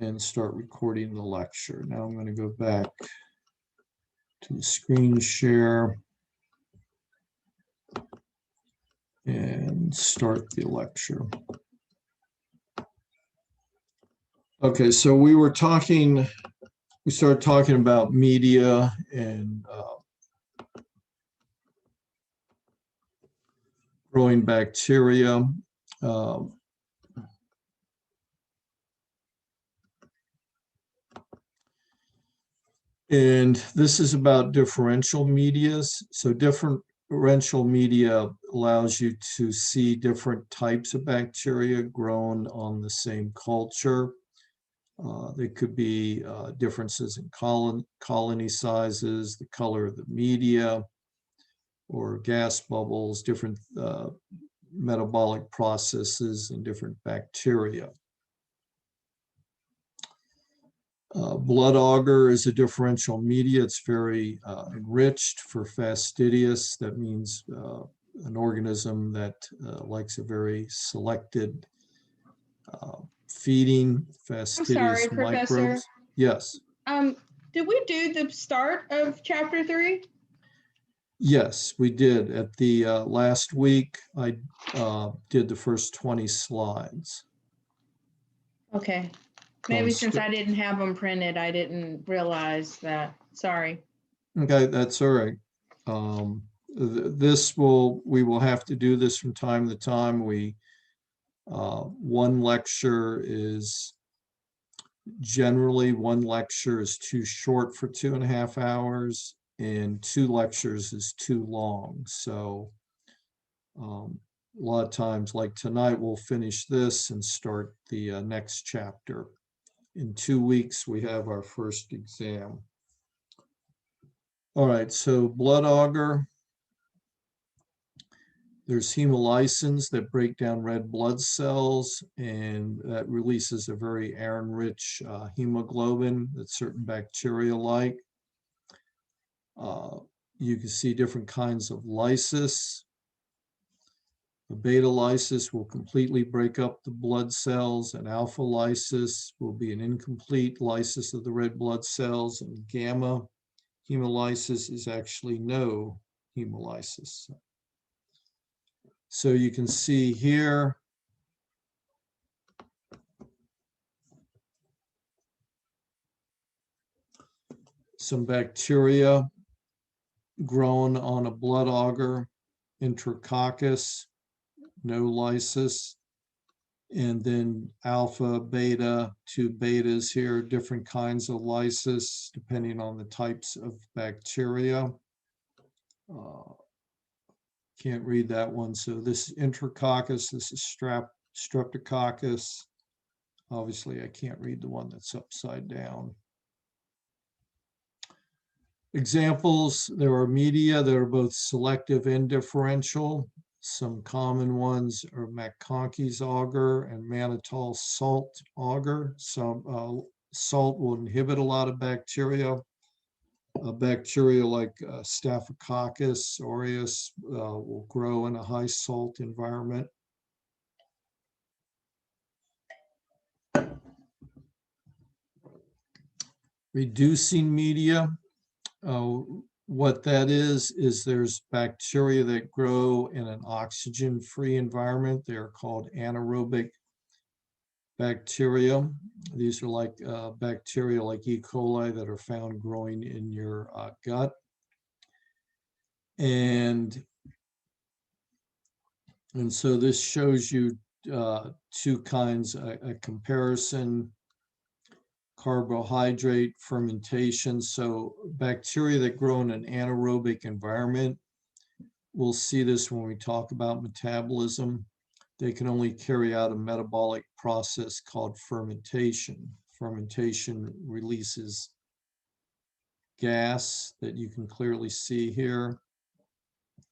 and start recording the lecture. Now I'm going to go back to the screen share and start the lecture. Okay, so we started talking about media and growing bacteria. And this is about differential medias. So differential media allows you to see different types of bacteria grown on the same culture. There could be differences in colony sizes, the color of the media, or gas bubbles, different metabolic processes in different bacteria. Blood agar is a differential media. It's very enriched for fastidious. That means an organism that likes a very selected feeding, fastidious I'm sorry, microbes. Professor. Yes. Did we do the start of chapter 3? Yes, we did. At the last week, I did the first 20 slides. Okay. Maybe since I didn't have them printed, I didn't realize that. Sorry. Okay, that's all right. We will have to do this from time to time. One lecture is too short for 2.5 hours, and 2 lectures is too long. So a lot of times, like tonight, we'll finish this and start the next chapter. In 2 weeks, we have our first exam. All right, so blood agar. There's hemolysins that break down red blood cells, and that releases a very iron-rich hemoglobin that certain bacteria like. You can see different kinds of lysis. The beta lysis will completely break up the blood cells, and alpha lysis will be an incomplete lysis of the red blood cells, and gamma hemolysis is actually no hemolysis. So you can see here some bacteria grown on a blood agar, Enterococcus, no lysis, and then alpha, beta, 2 betas here, different kinds of lysis depending on the types of bacteria. Can't read that one. So this Enterococcus, this is Streptococcus. Obviously, I can't read the one that's upside down. Examples, there are media that are both selective and differential. Some common ones are McConkey's agar and mannitol salt agar. Some salt will inhibit a lot of bacteria. Bacteria like Staphylococcus aureus will grow in a high salt environment. Reducing media. What that is there's bacteria that grow in an oxygen-free environment. They're called anaerobic bacteria. These are like bacteria like E. coli that are found growing in your gut. And so this shows you 2 kinds, a comparison. Carbohydrate fermentation. So bacteria that grow in an anaerobic environment, we'll see this when we talk about metabolism. They can only carry out a metabolic process called fermentation. Fermentation releases gas that you can clearly see here,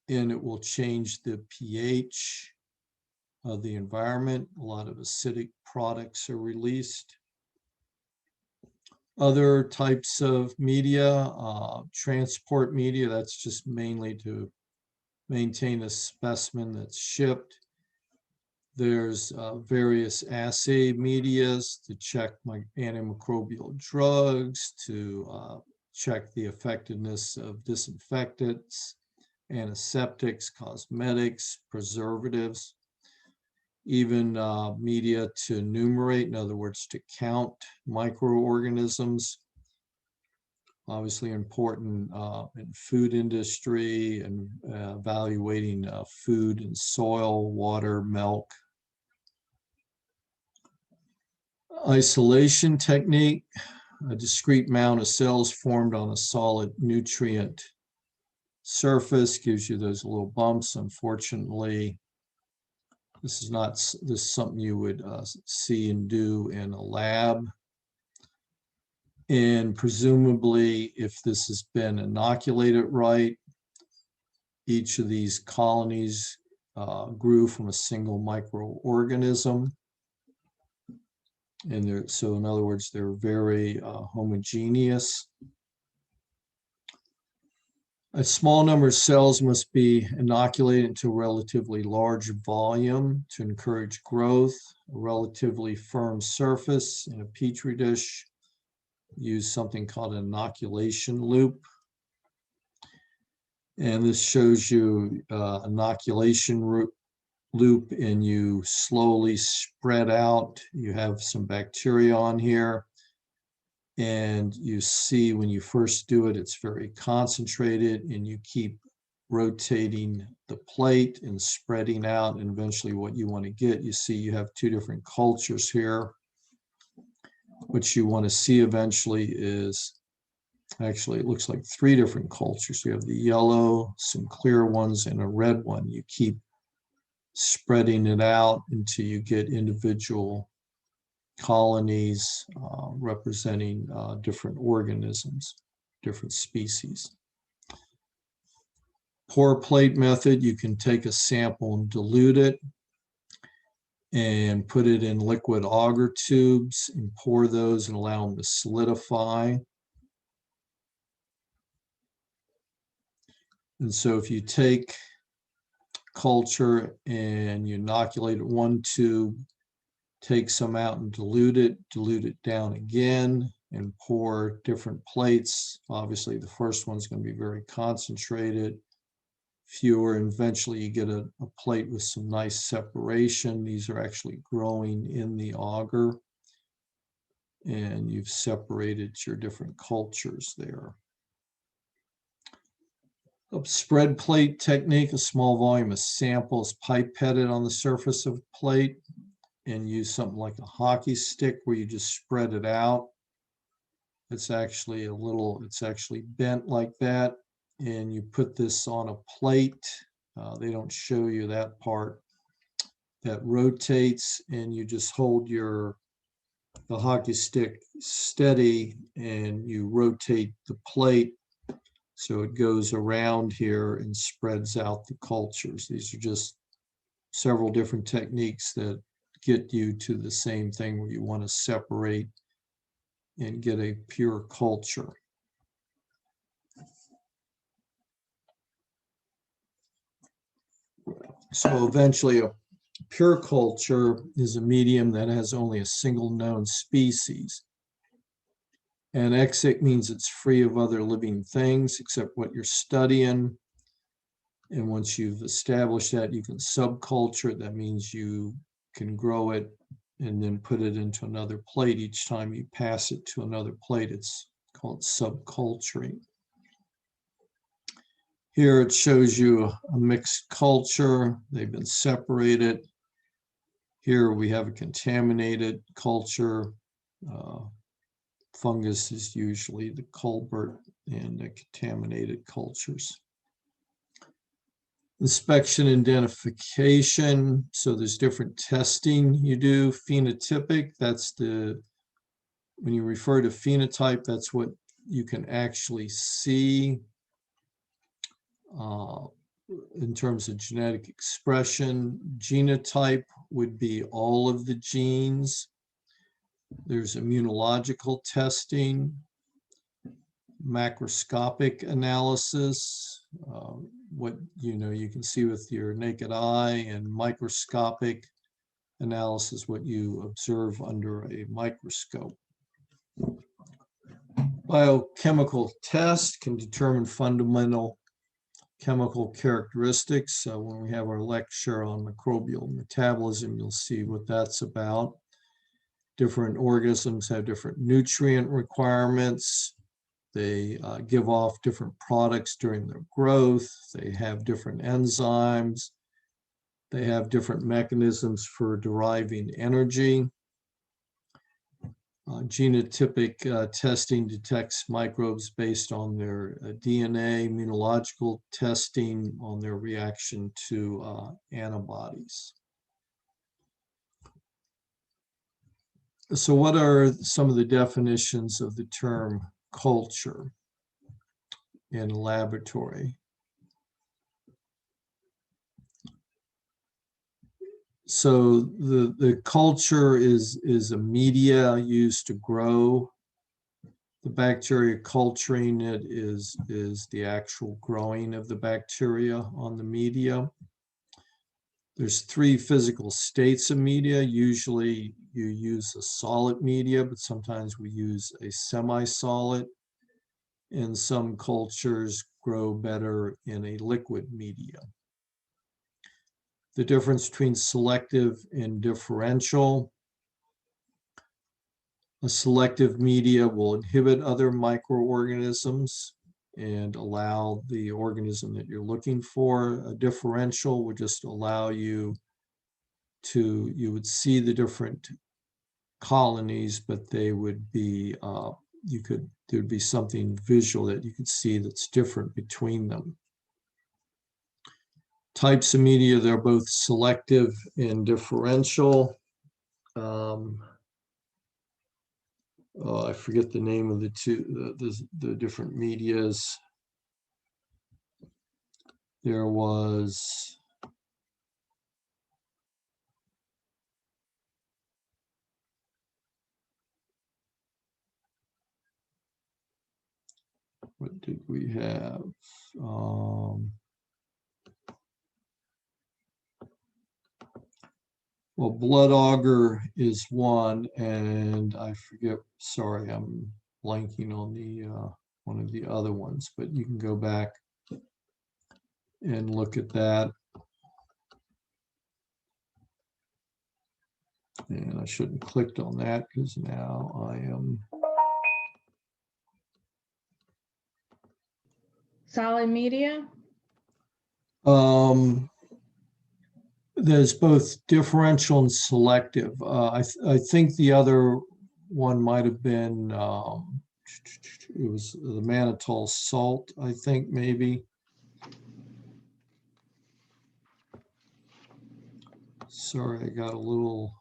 and it will change the pH of the environment. A lot of acidic products are released. Other types of media, transport media, that's just mainly to maintain a specimen that's shipped. There's various assay medias to check antimicrobial drugs, to check the effectiveness of disinfectants, antiseptics, cosmetics, preservatives, even media to enumerate, in other words, to count microorganisms. Obviously important in food industry and evaluating food and soil, water, milk. Isolation technique, a discrete mound of cells formed on a solid nutrient surface gives you those little bumps. Unfortunately, this is something you would see and do in a lab. And presumably, if this has been inoculated right, each of these colonies grew from a single microorganism. And so in other words, they're very homogeneous. A small number of cells must be inoculated into a relatively large volume to encourage growth. A relatively firm surface in a petri dish. Use something called an inoculation loop. And this shows you inoculation loop, and you slowly spread out. You have some bacteria on here, and you see when you first do it, it's very concentrated, and you keep rotating the plate and spreading out, and eventually what you want to get, you see you have two different cultures here. What you want to see eventually is, actually it looks like three different cultures. You have the yellow, some clear ones, and a red one. You keep spreading it out until you get individual colonies representing different organisms, different species. Pour plate method, you can take a sample and dilute it and put it in liquid agar tubes and pour those and allow them to solidify. And so if you take culture and you inoculate one tube, take some out and dilute it down again, and pour different plates. Obviously, the first one's going to be very concentrated, fewer, and eventually you get a plate with some nice separation. These are actually growing in the agar, and you've separated your different cultures there. A spread plate technique, a small volume of samples pipetted on the surface of a plate, and use something like a hockey stick where you just spread it out. It's actually it's actually bent like that, and you put this on a plate. They don't show you that part that rotates, and you just hold the hockey stick steady, and you rotate the plate so it goes around here and spreads out the cultures. These are just several different techniques that get you to the same thing, where you want to separate and get a pure culture. So eventually a pure culture is a medium that has only a single known species. And exit means it's free of other living things except what you're studying. And once you've established that, you can subculture. That means you can grow it and then put it into another plate. Each time you pass it to another plate, it's called subculturing. Here it shows you a mixed culture. They've been separated. Here we have a contaminated culture. Fungus is usually the culprit in the contaminated cultures. Inspection identification. So there's different testing you do. Phenotypic, that's when you refer to phenotype, that's what you can actually see in terms of genetic expression. Genotype would be all of the genes. There's immunological testing, macroscopic analysis, what you can see with your naked eye, and microscopic analysis, what you observe under a microscope. Biochemical tests can determine fundamental chemical characteristics. So when we have our lecture on microbial metabolism, you'll see what that's about. Different organisms have different nutrient requirements. They give off different products during their growth. They have different enzymes. They have different mechanisms for deriving energy. Genotypic testing detects microbes based on their DNA, immunological testing on their reaction to antibodies. So what are some of the definitions of the term culture in a laboratory? So the culture is a media used to grow the bacteria. Culturing it is the actual growing of the bacteria on the media. There's 3 physical states of media. Usually you use a solid media, but sometimes we use a semi-solid. And some cultures grow better in a liquid media. The difference between selective and differential. A selective media will inhibit other microorganisms and allow the organism that you're looking for. A differential would just allow you to, you would see the different colonies, but they would be, there'd be something visual that you could see that's different between them. Types of media, they're both selective and differential. I forget the name of the two, the different medias. There was what did we have? Well, blood agar is one, and I forget, sorry, I'm blanking on the one of the other ones, but you can go back and look at that. And I shouldn't have clicked on that because now I am. Solid media? There's both differential and selective. I think the other one might have been, it was the mannitol salt, I think maybe. Sorry, I got a little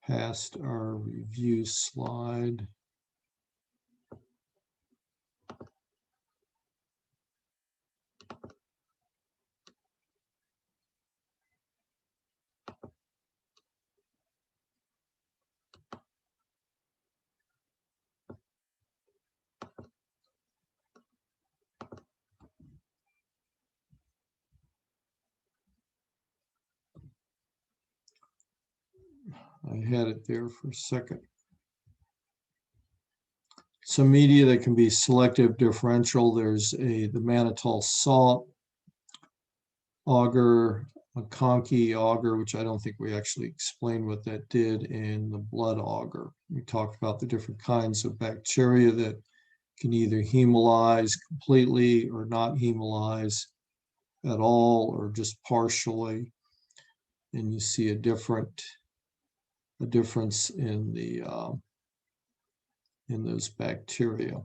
past our review slide. I had it there for a second. So media that can be selective, differential, there's the mannitol salt, agar, McConkey agar, which I don't think we actually explained what that did, and the blood agar. We talked about the different kinds of bacteria that can either hemolyze completely or not hemolyze at all, or just partially. And you see a difference in the in those bacteria.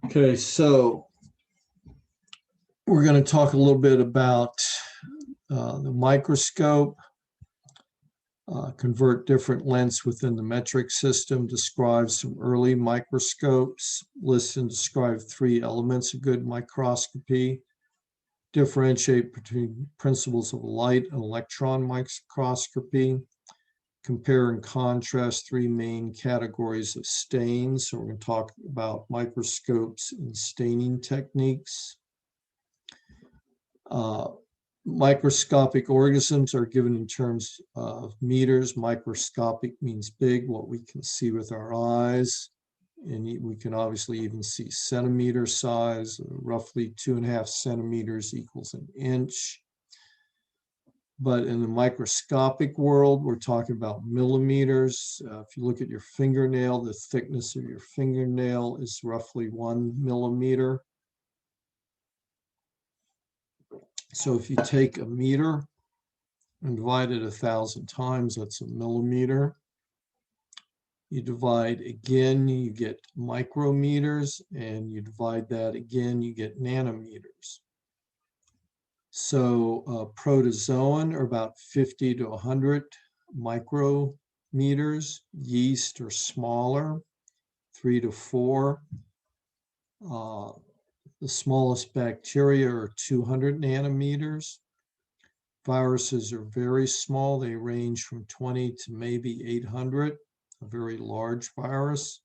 Okay, so we're going to talk a little bit about the microscope, convert different lengths within the metric system, describe some early microscopes, list and describe 3 elements of good microscopy, differentiate between principles of light and electron microscopy, compare and contrast three main categories of stains. So we're going to talk about microscopes and staining techniques. Microscopic organisms are given in terms of meters. Microscopic means big, what we can see with our eyes. And we can obviously even see centimeter size. Roughly 2.5 centimeters equals an inch. But in the microscopic world, we're talking about millimeters. If you look at your fingernail, the thickness of your fingernail is roughly 1 millimeter. So if you take a meter and divide it 1,000 times, that's a millimeter. You divide again, you get micrometers, and you divide that again, you get nanometers. So protozoan are about 50 to 100 micrometers. Yeast are smaller, 3 to 4. The smallest bacteria are 200 nanometers. Viruses are very small. They range from 20 to maybe 800, a very large virus.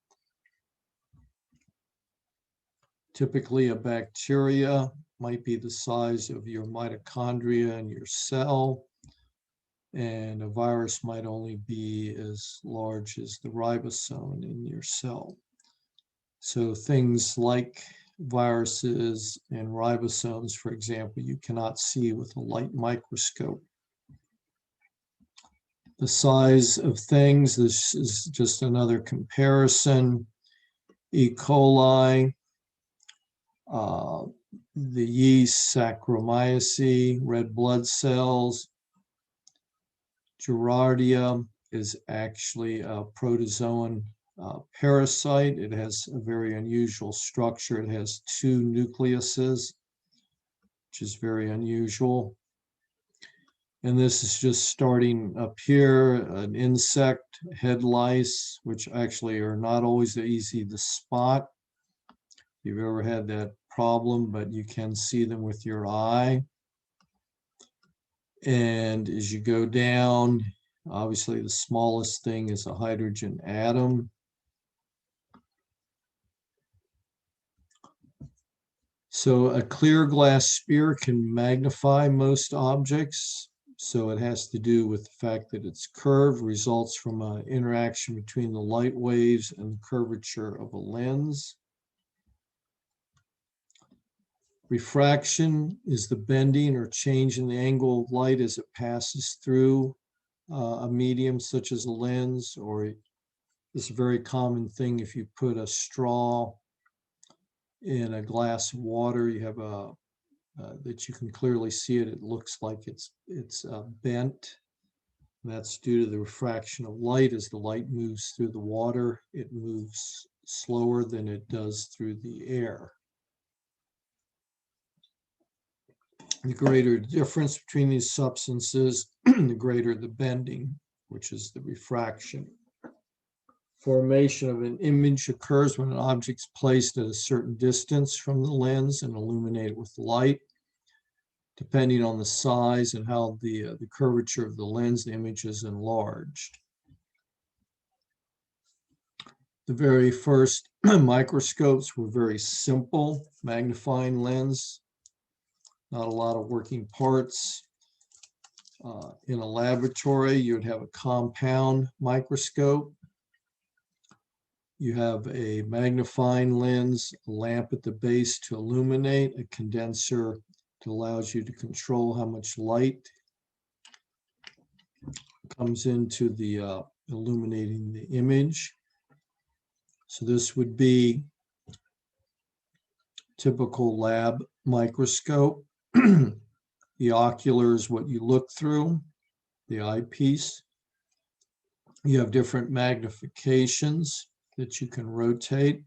Typically, a bacteria might be the size of your mitochondria in your cell, and a virus might only be as large as the ribosome in your cell. So things like viruses and ribosomes, for example, you cannot see with a light microscope. The size of things, this is just another comparison. E. coli, the yeast, Saccharomyces, red blood cells. Giardia is actually a protozoan parasite. It has a very unusual structure. It has 2 nucleuses, which is very unusual. And this is just starting up here, an insect, head lice, which actually are not always easy to spot. If you've ever had that problem, but you can see them with your eye. And as you go down, obviously the smallest thing is a hydrogen atom. So a clear glass sphere can magnify most objects. So it has to do with the fact that its curve results from an interaction between the light waves and the curvature of a lens. Refraction is the bending or change in the angle of light as it passes through a medium such as a lens, or it's a very common thing if you put a straw in a glass of water, you have a that you can clearly see it. It looks like it's bent. That's due to the refraction of light. As the light moves through the water, it moves slower than it does through the air. The greater the difference between these substances, the greater the bending, which is the refraction. Formation of an image occurs when an object's placed at a certain distance from the lens and illuminated with light. Depending on the size and how the curvature of the lens, the image is enlarged. The very first microscopes were very simple, magnifying lens, not a lot of working parts. In a laboratory, you'd have a compound microscope. You have a magnifying lens, a lamp at the base to illuminate, a condenser that allows you to control how much light comes into the illuminating the image. So this would be typical lab microscope. The ocular is what you look through, the eyepiece. You have different magnifications that you can rotate.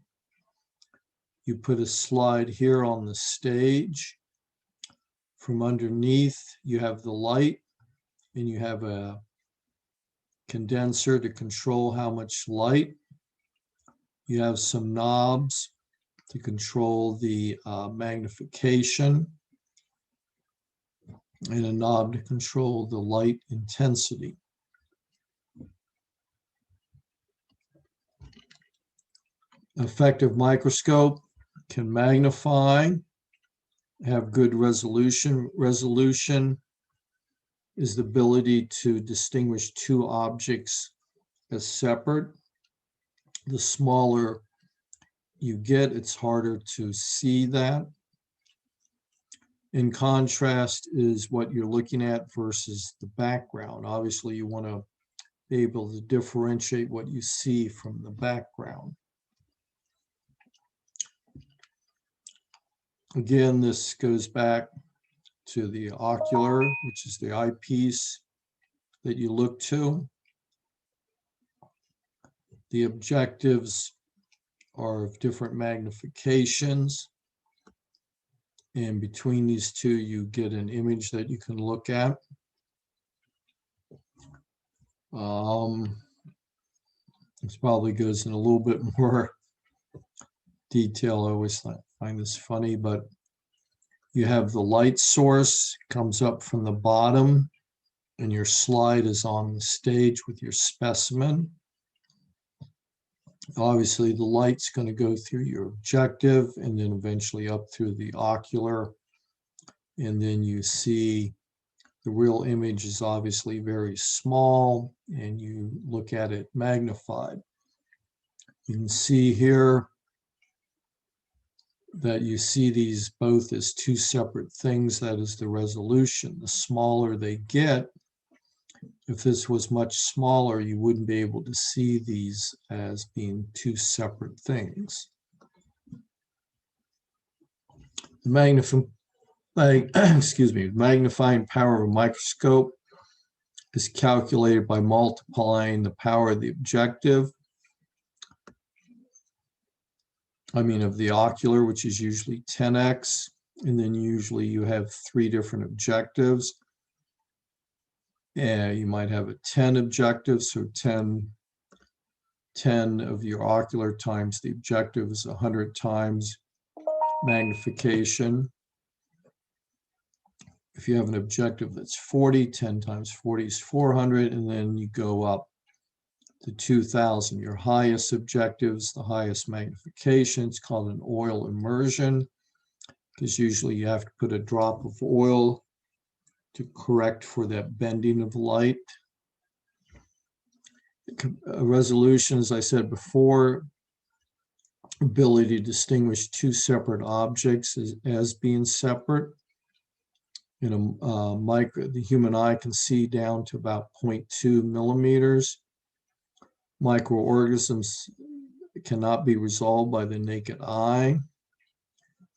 You put a slide here on the stage. From underneath, you have the light, and you have a condenser to control how much light. You have some knobs to control the magnification, and a knob to control the light intensity. Effective microscope can magnify, have good resolution. Resolution is the ability to distinguish two objects as separate. The smaller you get, it's harder to see that. In contrast is what you're looking at versus the background. Obviously, you want to be able to differentiate what you see from the background. Again, this goes back to the ocular, which is the eyepiece that you look to. The objectives are of different magnifications. And between these two, you get an image that you can look at. This probably goes in a little bit more detail. I always find this funny, but you have the light source comes up from the bottom, and your slide is on the stage with your specimen. Obviously, the light's going to go through your objective and then eventually up through the ocular. And then you see the real image is obviously very small, and you look at it magnified. You can see here that you see these both as two separate things. That is the resolution. The smaller they get, if this was much smaller, you wouldn't be able to see these as being two separate things. The magnifying power of a microscope is calculated by multiplying the power of the objective. Of the ocular, which is usually 10x, and then usually you have 3 different objectives. And you might have a 10 objective, so 10 of your ocular times the objective is 100 times magnification. If you have an objective that's 40, 10 times 40 is 400, and then you go up to 2000. Your highest objectives, the highest magnification, it's called an oil immersion, because usually you have to put a drop of oil to correct for that bending of light. Resolution, as I said before, ability to distinguish two separate objects as being separate. The human eye can see down to about 0.2 millimeters. Microorganisms cannot be resolved by the naked eye.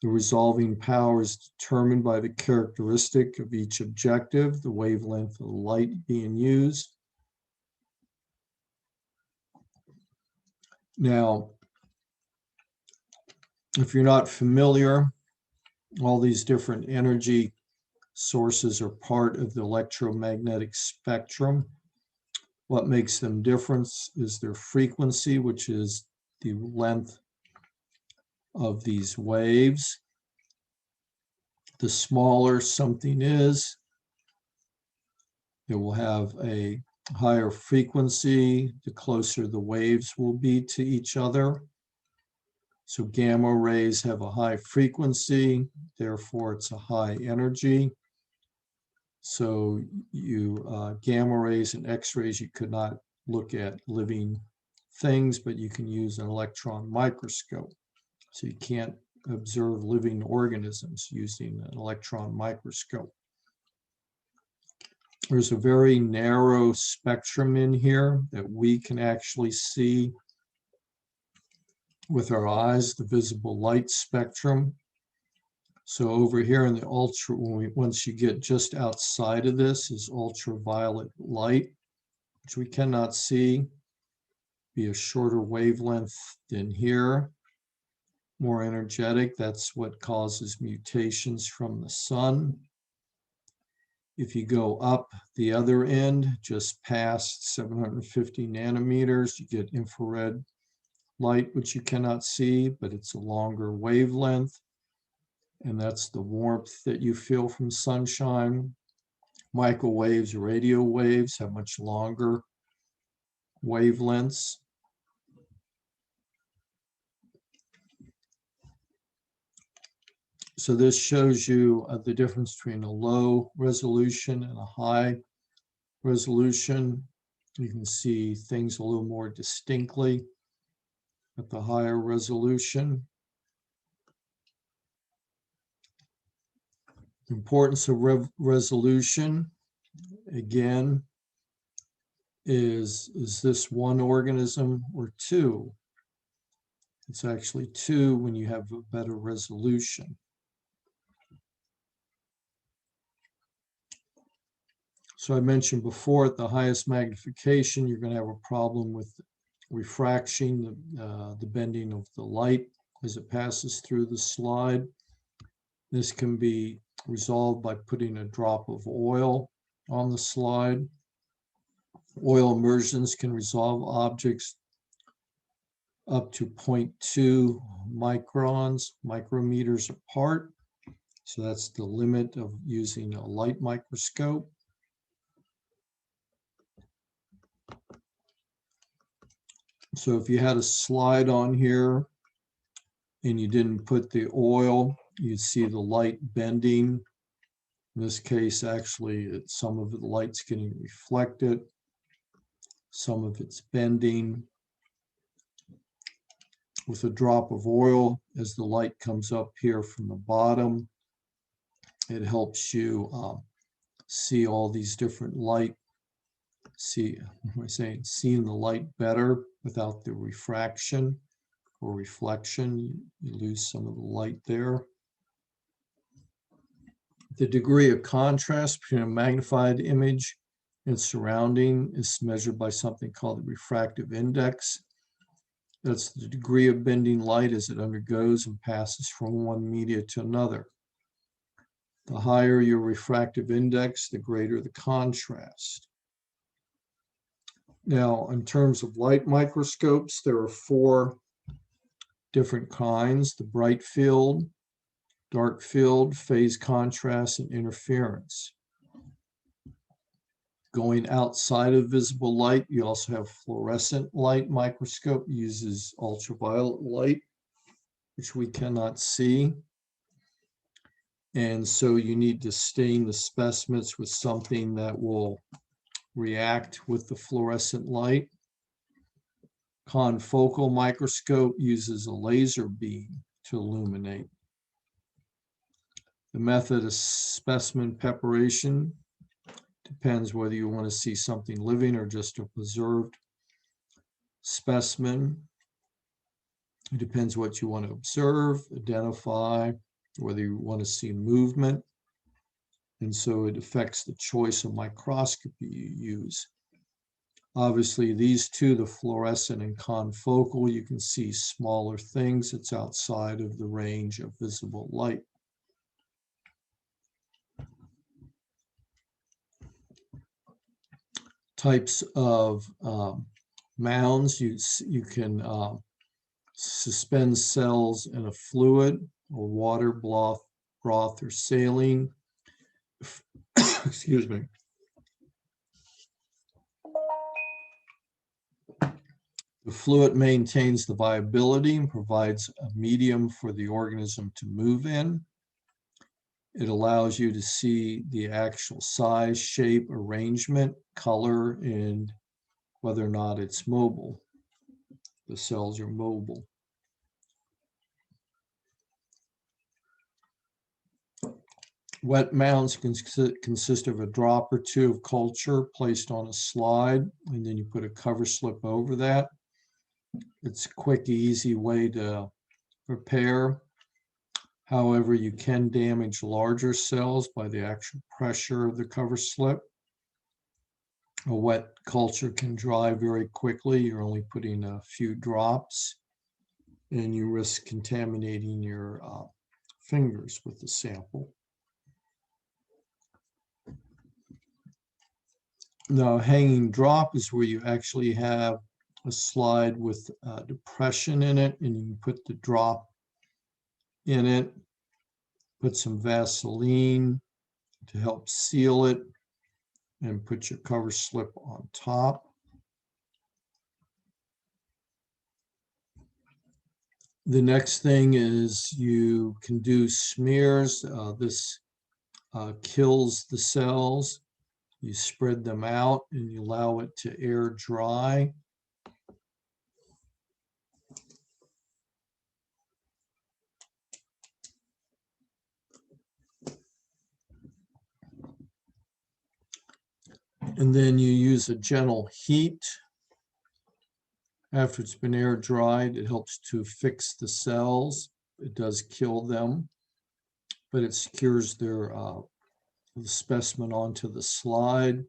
The resolving power is determined by the characteristic of each objective, the wavelength of the light being used. Now, if you're not familiar, all these different energy sources are part of the electromagnetic spectrum. What makes them different is their frequency, which is the length of these waves. The smaller something is, it will have a higher frequency, the closer the waves will be to each other. So gamma rays have a high frequency, therefore it's a high energy. So gamma rays and X-rays, you could not look at living things, but you can use an electron microscope. So you can't observe living organisms using an electron microscope. There's a very narrow spectrum in here that we can actually see with our eyes, the visible light spectrum. So over here in the once you get just outside of this is ultraviolet light, which we cannot see, be a shorter wavelength than here, more energetic. That's what causes mutations from the sun. If you go up the other end, just past 750 nanometers, you get infrared light, which you cannot see, but it's a longer wavelength. And that's the warmth that you feel from sunshine. Microwaves, radio waves have much longer wavelengths. So this shows you the difference between a low resolution and a high resolution. You can see things a little more distinctly at the higher resolution. The importance of resolution, again, is this one organism or two? It's actually two when you have a better resolution. So I mentioned before, at the highest magnification, you're going to have a problem with refraction, the bending of the light as it passes through the slide. This can be resolved by putting a drop of oil on the slide. Oil immersions can resolve objects up to 0.2 micrometers apart. So that's the limit of using a light microscope. So if you had a slide on here and you didn't put the oil, you'd see the light bending. In this case, actually, some of the light's getting reflected. Some of it's bending. With a drop of oil, as the light comes up here from the bottom, it helps you see all these different light. Seeing the light better without the refraction or reflection. You lose some of the light there. The degree of contrast between a magnified image and surrounding is measured by something called the refractive index. That's the degree of bending light as it undergoes and passes from one media to another. The higher your refractive index, the greater the contrast. Now, in terms of light microscopes, there are 4 different kinds: the bright field, dark field, phase contrast, and interference. Going outside of visible light, you also have fluorescent light microscope, uses ultraviolet light, which we cannot see. And so you need to stain the specimens with something that will react with the fluorescent light. Confocal microscope uses a laser beam to illuminate. The method of specimen preparation depends whether you want to see something living or just a preserved specimen. It depends what you want to observe, identify, whether you want to see movement. And so it affects the choice of microscopy you use. Obviously, these two, the fluorescent and confocal, you can see smaller things. It's outside of the range of visible light. Types of mounds, you can suspend cells in a fluid or water, broth, or saline. Excuse me. The fluid maintains the viability and provides a medium for the organism to move in. It allows you to see the actual size, shape, arrangement, color, and whether or not it's mobile. The cells are mobile. Wet mounds consist of a drop or two of culture placed on a slide, and then you put a cover slip over that. It's a quick, easy way to prepare. However, you can damage larger cells by the actual pressure of the cover slip. A wet culture can dry very quickly. You're only putting a few drops, and you risk contaminating your fingers with the sample. Now, hanging drop is where you actually have a slide with a depression in it, and you can put the drop in it, put some Vaseline to help seal it, and put your cover slip on top. The next thing is you can do smears. This kills the cells. You spread them out and you allow it to air dry. And then you use a gentle heat. After it's been air dried, it helps to fix the cells. It does kill them, but it secures their the specimen onto the slide.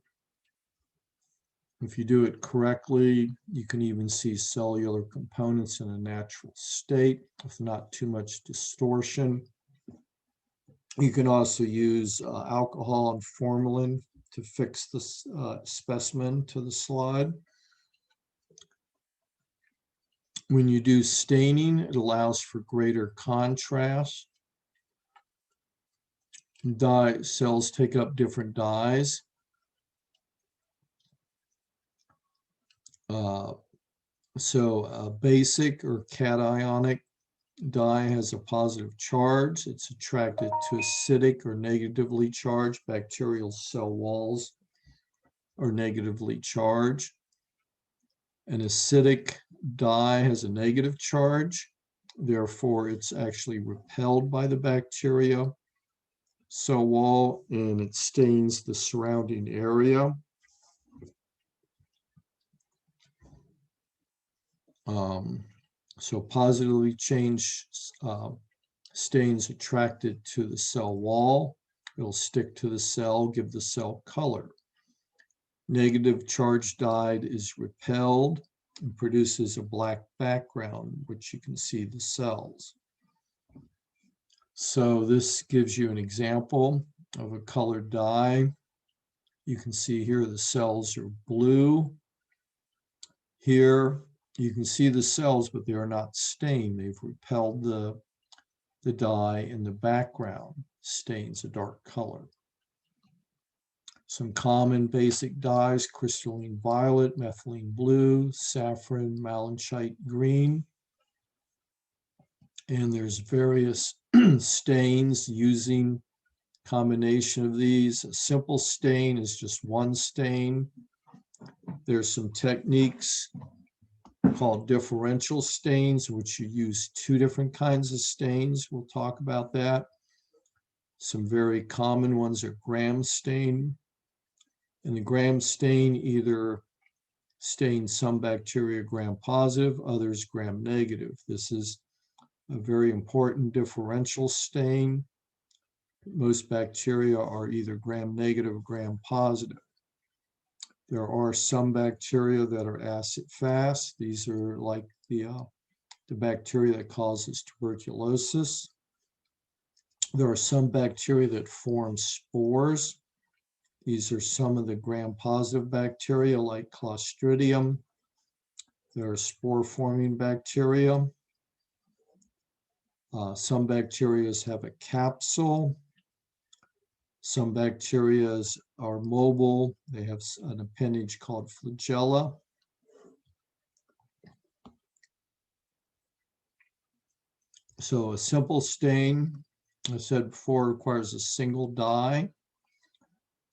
If you do it correctly, you can even see cellular components in a natural state with not too much distortion. You can also use alcohol and formalin to fix the specimen to the slide. When you do staining, it allows for greater contrast. Dye cells take up different dyes. Basic or cationic dye has a positive charge. It's attracted to acidic or negatively charged bacterial cell walls are negatively charged. An acidic dye has a negative charge, therefore it's actually repelled by the bacteria cell wall and it stains the surrounding area. So positively charged stains attracted to the cell wall. It'll stick to the cell, give the cell color. Negative charge dyed is repelled and produces a black background, which you can see the cells. So this gives you an example of a colored dye. You can see here the cells are blue. Here you can see the cells, but they are not stained. They've repelled the dye in the background, stains a dark color. Some common basic dyes: crystalline violet, methylene blue, saffron, malachite green. And there's various stains using combination of these. A simple stain is just one stain. There's some techniques called differential stains, which you use two different kinds of stains. We'll talk about that. Some very common ones are gram stain. And the gram stain either stains some bacteria gram positive, others gram negative. This is a very important differential stain. Most bacteria are either gram negative or gram positive. There are some bacteria that are acid fast. These are like the bacteria that causes tuberculosis. There are some bacteria that form spores. These are some of the gram-positive bacteria like Clostridium. There are spore-forming bacteria. Some bacteria have a capsule. Some bacteria are mobile. They have an appendage called flagella. So a simple stain, I said before, requires a single dye.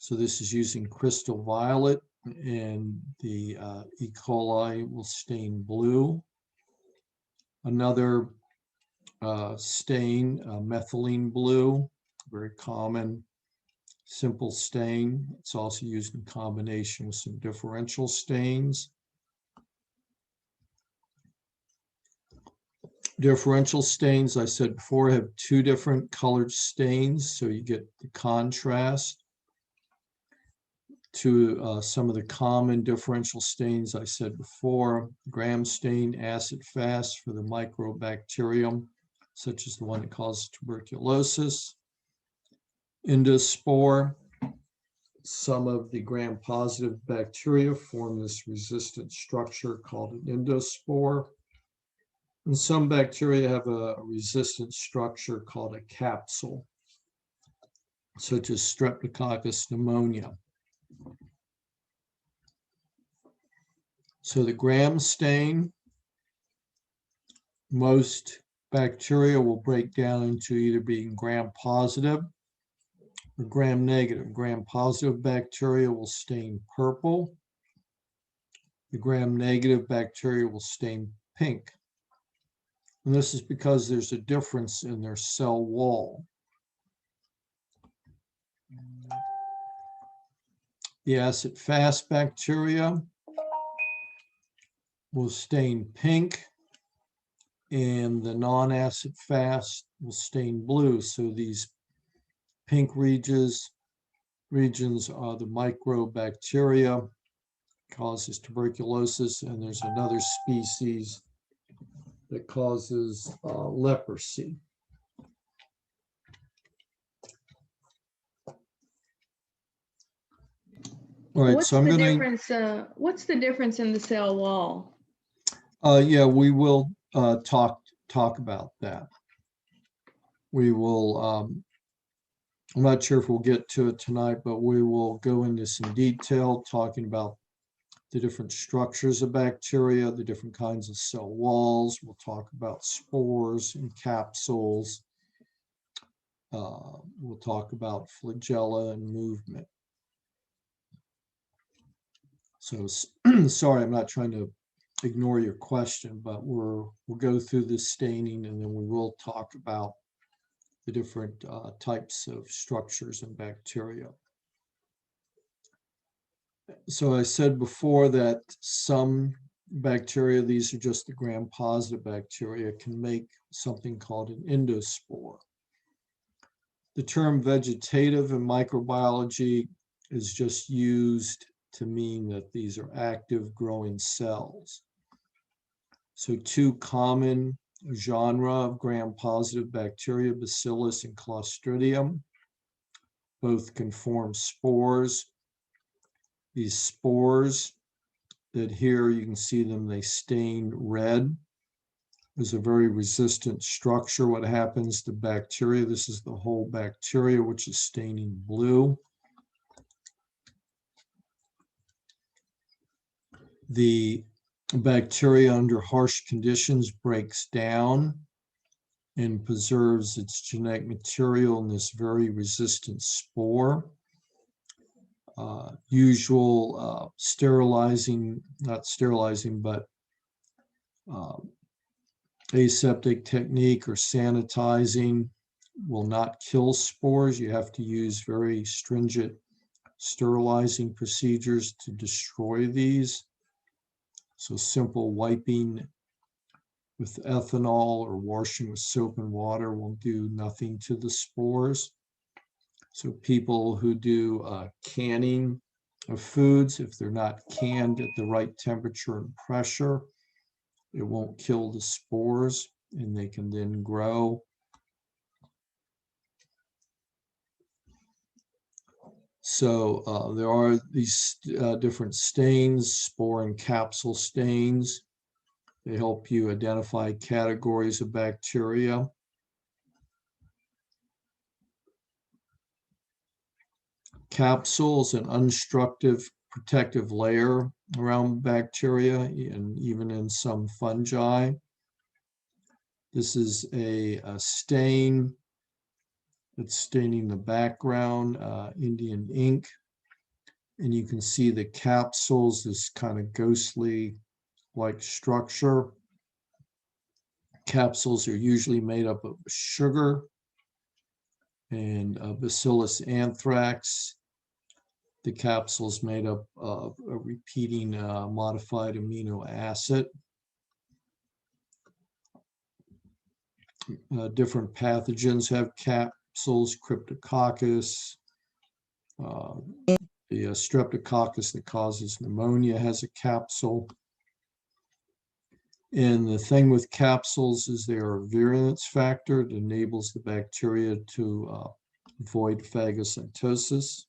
So this is using crystal violet, and the E. coli will stain blue. Another stain, methylene blue, very common, simple stain. It's also used in combination with some differential stains. Differential stains, I said before, have two different colored stains, so you get the contrast to some of the common differential stains I said before. Gram stain, acid fast for the microbacterium, such as the one that causes tuberculosis. Endospore, some of the gram-positive bacteria form this resistant structure called an endospore. And some bacteria have a resistant structure called a capsule, such as Streptococcus pneumonia. So the gram stain, most bacteria will break down into either being gram-positive or gram-negative. Gram-positive bacteria will stain purple. The gram-negative bacteria will stain pink. And this is because there's a difference in their cell wall. The acid-fast bacteria will stain pink, and the non-acid-fast will stain blue. So these pink regions are the microbacteria, causes tuberculosis, and there's another species that causes leprosy. All right, What's so I'm the going difference? What's the difference in the cell wall? yeah, we will talk about that. We will, I'm not sure if we'll get to it tonight, but we will go into some detail talking about the different structures of bacteria, the different kinds of cell walls. We'll talk about spores and capsules. We'll talk about flagella and movement. So sorry, I'm not trying to ignore your question, but we'll go through this staining, and then we will talk about the different types of structures in bacteria. So I said before that some bacteria, these are just the gram-positive bacteria, can make something called an endospore. The term vegetative in microbiology is just used to mean that these are active growing cells. So two common genre of gram-positive bacteria, Bacillus and Clostridium, both can form spores. These spores that here you can see them, they stain red. There's a very resistant structure. What happens to bacteria? This is the whole bacteria, which is staining blue. The bacteria under harsh conditions breaks down and preserves its genetic material in this very resistant spore. Usual sterilizing, not sterilizing, but aseptic technique or sanitizing will not kill spores. You have to use very stringent sterilizing procedures to destroy these. So simple wiping with ethanol or washing with soap and water will do nothing to the spores. So people who do canning of foods, if they're not canned at the right temperature and pressure, it won't kill the spores and they can then grow. So there are these different stains, spore and capsule stains. They help you identify categories of bacteria. Capsule is an unobstructive protective layer around bacteria and even in some fungi. This is a stain. It's staining the background, Indian ink. And you can see the capsules, this kind of ghostly like structure. Capsules are usually made up of sugar and Bacillus anthrax. The capsule is made up of a repeating modified amino acid. Different pathogens have capsules, Cryptococcus. The streptococcus that causes pneumonia has a capsule. And the thing with capsules is they are a virulence factor that enables the bacteria to avoid phagocytosis.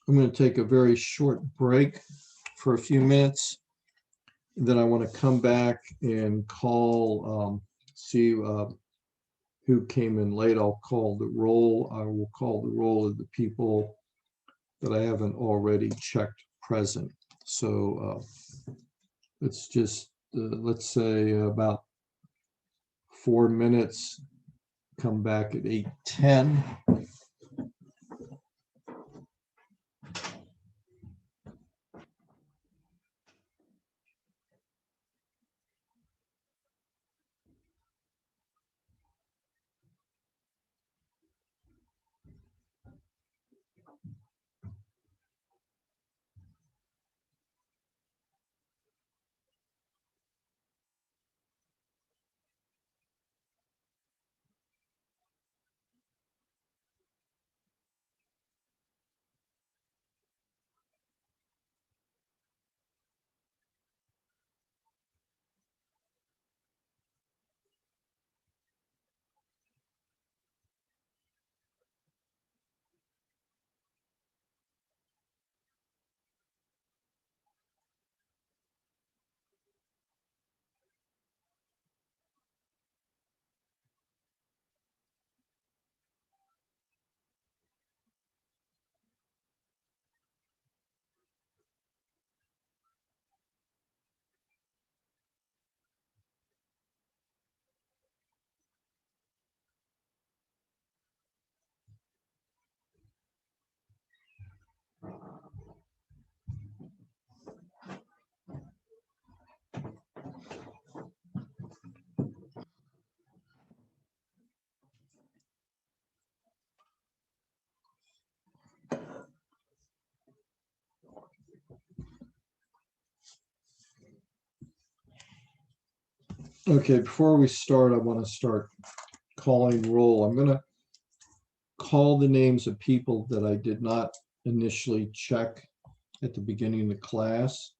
I'm going to take a very short break for a few minutes. Then I want to come back and call, see who came in late. I'll call the roll. I will call the roll of the people that I haven't already checked present. So it's just, let's say about 4 minutes, come back at 8:10. Okay, before we start, I want to start calling roll. I'm going to call the names of people that I did not initially check at the beginning of the class.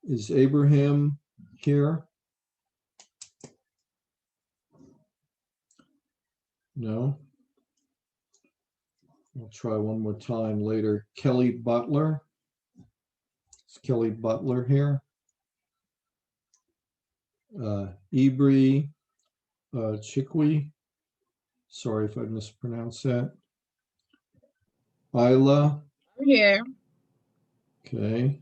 Is Abraham here? No. I'll try one more time later. Kelly Butler. Is Kelly Butler here? Ibri Chikwi. Sorry if I mispronounced that. Isla. I'm here. Okay.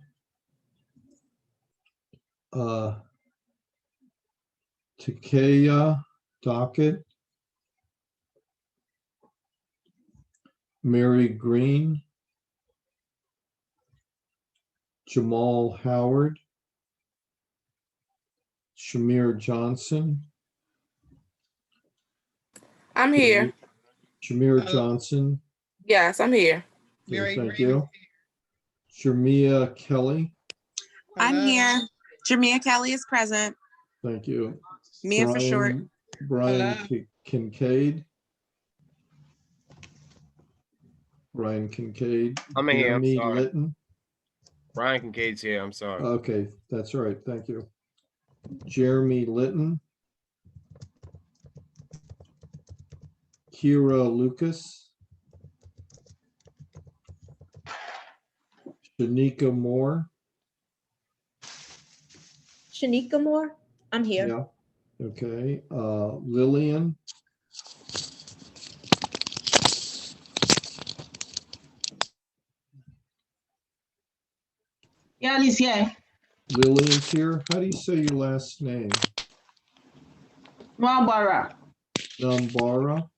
Takaya Dockett. Mary Green. Jamal Howard. Shamir Johnson. I'm here. Shamir Johnson. Yes, I'm here. Okay, Mary thank Green. you. Shamia Kelly. I'm Hello. here. Jamia Kelly is present. Thank you. Mia for short. Brian Hello. Kincaid. Brian Kincaid. I'm here, I'm Jeremy sorry. Litton. Brian Kincaid's here. I'm sorry. Okay, that's all right. Thank you. Jeremy Litton. Kira Lucas. Shanika Moore. Shanika Moore, I'm here. Yeah. Okay. Lillian. Yeah, Alice, yeah. Lillian's here. How do you say your last name? Mwabara. Numbara.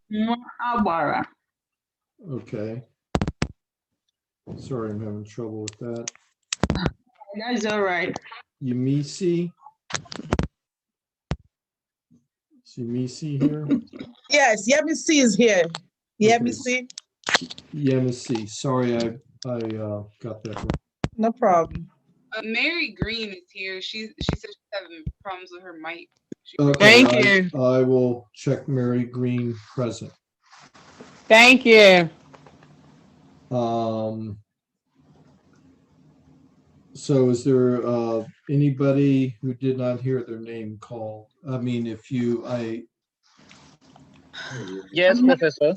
Mwabara. Okay. Sorry, I'm having trouble with that. That's all right. Yemisi. Is Yemisi here? Yes, Yemisi is here. Okay. Yemisi, Yemisi. Sorry, I got that wrong. no problem. Mary Green is here. She said she's having problems with her mic. Okay, Thank you. I will check Mary Green present. Thank you. So is there anybody who did not hear their name called? I mean, Yes, Professor.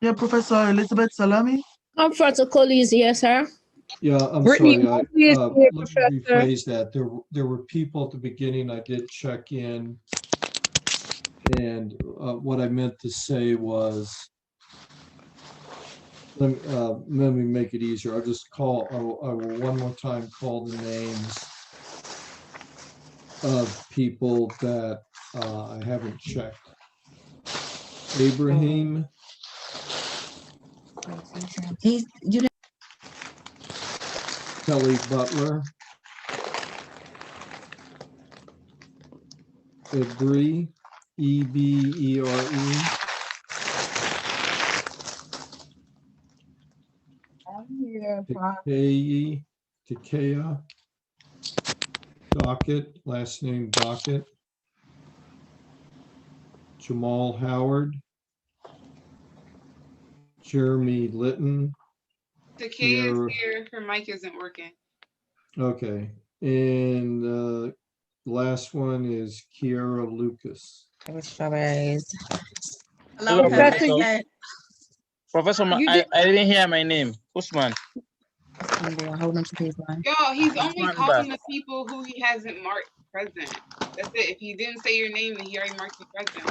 Yeah, Professor Elizabeth Salami. I'm protocol is here, sir. yeah, I'm Brittany sorry. Murphy is here, Let me Professor. rephrase that. There were people at the beginning I did check in. And what I meant to say was Let me make it easier. I'll just call, I will one more time call the names of people that I haven't checked. Ibrahim, Kelly Butler, Ebri, E-B-E-R-E, Takea, Dockett, last name Dockett, Jamal Howard, Jeremy Litton, The K is Kiara. here. Her mic isn't working. Okay, and the last one is Kiara Lucas. Strawberries. Hello, Professor. Professor, You I didn't hear my name. Usman. A whole bunch of people. Yo, he's only Usman calling Bas. the people who he hasn't marked present. That's it. If he didn't say your name, then he already marked you present.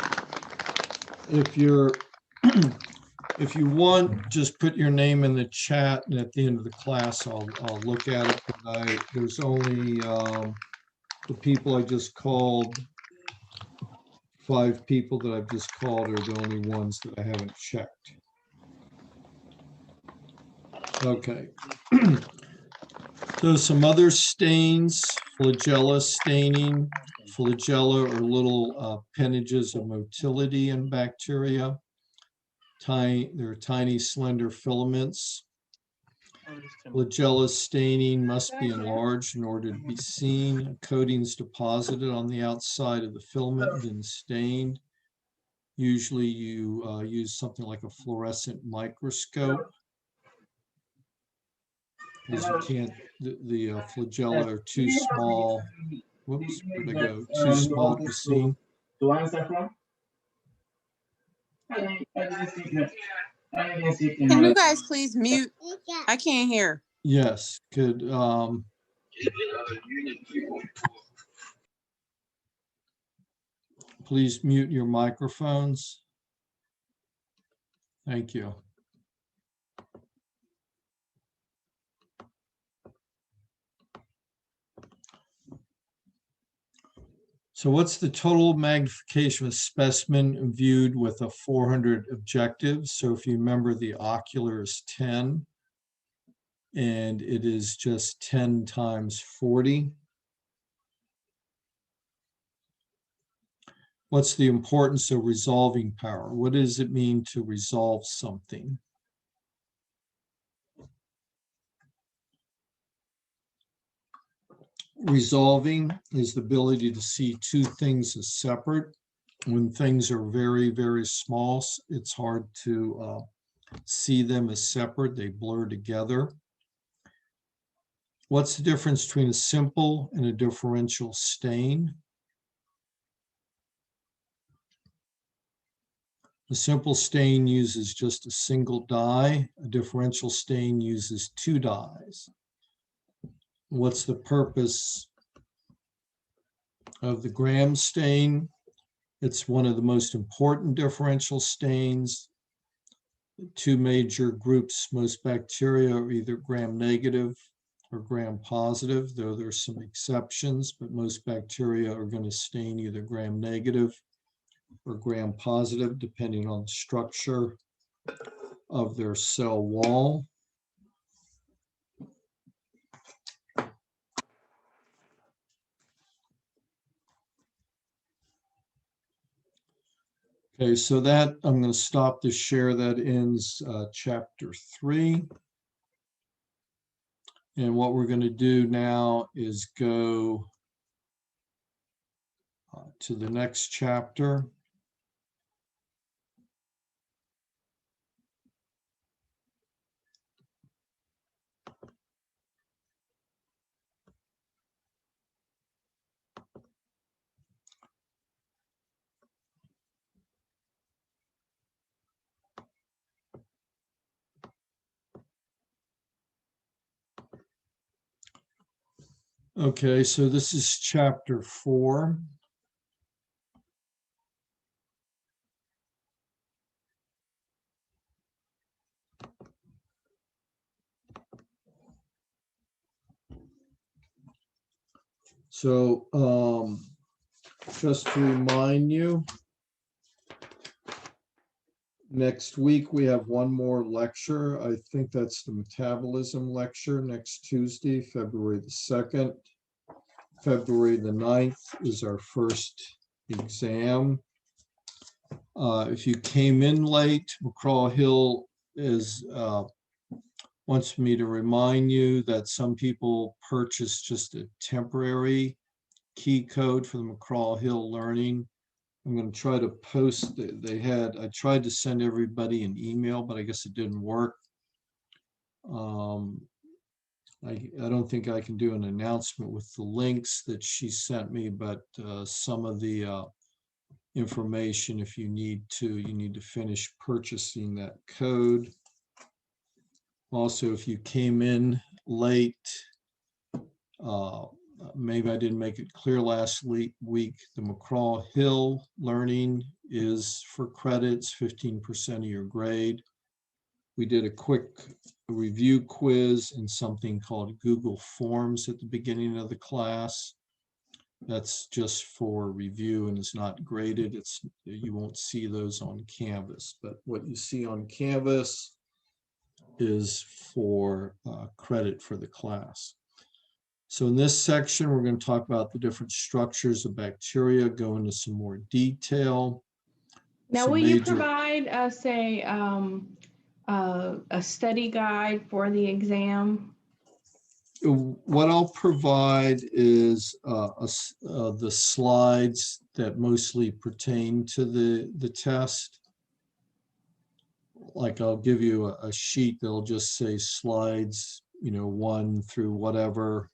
If you're, if you want, just put your name in the chat, and at the end of the class, I'll look at it. But there's only the people I just called, 5 people that I've just called are the only ones that I haven't checked. Okay. So some other stains, flagella staining. Flagella are little appendages of motility in bacteria. They're tiny, slender filaments. Flagella staining must be enlarged in order to be seen. Coatings deposited on the outside of the filament, then stained. Usually you use something like a fluorescent microscope, because you can't, the flagella are too small. Whoops, where'd I go? Too small to see. To answer from? Can you guys please mute? I can't hear. Yes, could, please mute your microphones. Thank you. So what's the total magnification of a specimen viewed with a 400 objective? So if you remember, the ocular is 10, and it is just 10 times 40. What's the importance of resolving power? What does it mean to resolve something? Resolving is the ability to see two things as separate. When things are very, very small, it's hard to see them as separate. They blur together. What's the difference between a simple and a differential stain? A simple stain uses just a single dye. A differential stain uses 2 dyes. What's the purpose of the Gram stain? It's one of the most important differential stains. 2 major groups, most bacteria are either Gram negative or Gram positive, though there's some exceptions, but most bacteria are going to stain either Gram negative or Gram positive, depending on the structure of their cell wall. Okay, so that, I'm going to stop the share. That ends chapter 3. And what we're going to do now is go to the next chapter. Okay, so this is chapter 4. So just to remind you, next week we have one more lecture. I think that's the metabolism lecture next Tuesday, February the 2nd. February the 9th is our first exam. If you came in late, McGraw-Hill wants me to remind you that some people purchased just a temporary key code for the McGraw-Hill Learning. I'm going to try to post, I tried to send everybody an email, but I guess it didn't work. I don't think I can do an announcement with the links that she sent me, but some of the information, if you need to finish purchasing that code. Also, if you came in late, maybe I didn't make it clear last week, the McGraw-Hill Learning is for credits, 15% of your grade. We did a quick review quiz and something called Google Forms at the beginning of the class. That's just for review and is not graded. You won't see those on Canvas, but what you see on Canvas is for credit for the class. So in this section, we're going to talk about the different structures of bacteria, go into some more detail. Now, will you provide us a study guide for the exam? What I'll provide is the slides that mostly pertain to the test. Like I'll give you a sheet that'll just say slides, 1 through whatever.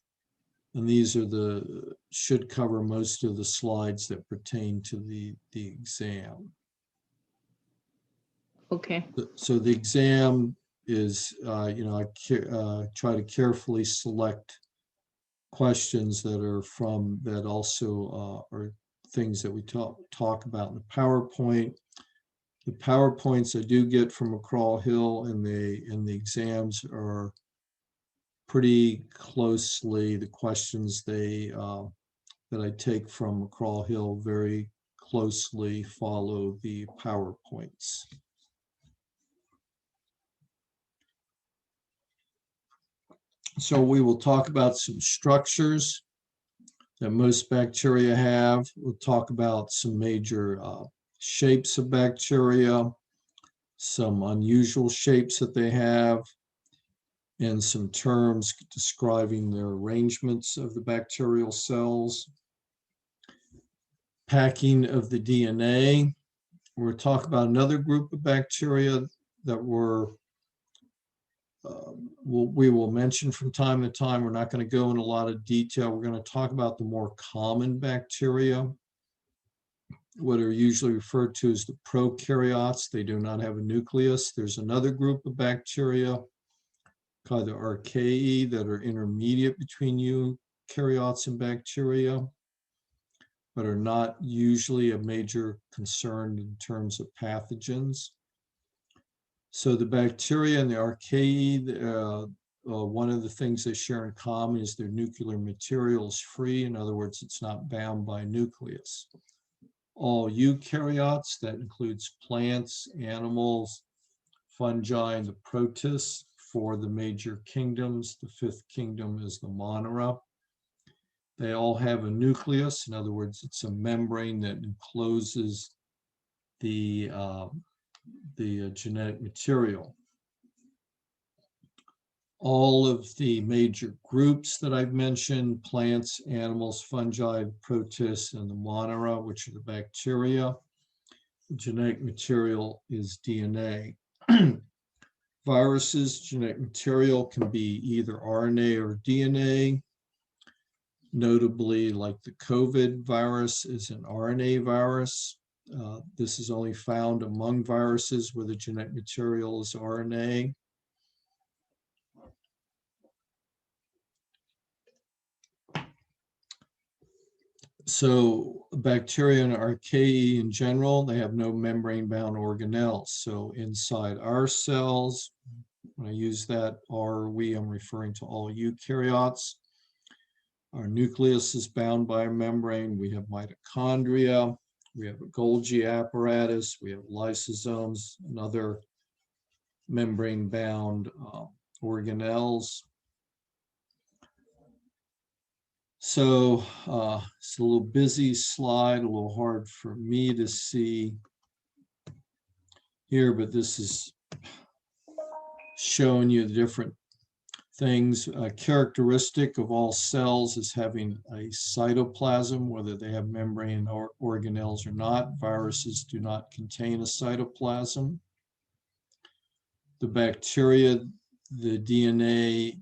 And these are should cover most of the slides that pertain to the exam. Okay. So the exam is, I try to carefully select questions that also are things that we talk about in the PowerPoint. The PowerPoints I do get from McGraw-Hill and the exams are pretty closely, the questions that I take from McGraw-Hill very closely follow the PowerPoints. So we will talk about some structures that most bacteria have. We'll talk about some major shapes of bacteria, some unusual shapes that they have, and some terms describing their arrangements of the bacterial cells. Packing of the DNA. We'll talk about another group of bacteria that we will mention from time to time. We're not going to go in a lot of detail. We're going to talk about the more common bacteria, what are usually referred to as the prokaryotes. They do not have a nucleus. There's another group of bacteria called the archaea that are intermediate between eukaryotes and bacteria, but are not usually a major concern in terms of pathogens. So the bacteria and the archaea, one of the things they share in common is their nuclear material is free. In other words, it's not bound by a nucleus. All eukaryotes, that includes plants, animals, fungi, and the protists. For the major kingdoms, the 5th kingdom is the Monera. They all have a nucleus. In other words, it's a membrane that encloses the genetic material. All of the major groups that I've mentioned, plants, animals, fungi, protists, and the Monera, which are the bacteria, the genetic material is DNA. Viruses, genetic material can be either RNA or DNA. Notably, like the COVID virus is an RNA virus. This is only found among viruses where the genetic material is RNA. So bacteria and archaea in general, they have no membrane-bound organelles. So inside our cells, when I use that R, I'm referring to all eukaryotes. Our nucleus is bound by a membrane. We have mitochondria. We have a Golgi apparatus. We have lysosomes and other membrane-bound organelles. So it's a little busy slide, a little hard for me to see here, but this is showing you the different things. A characteristic of all cells is having a cytoplasm, whether they have membrane or organelles or not. Viruses do not contain a cytoplasm. The bacteria, the DNA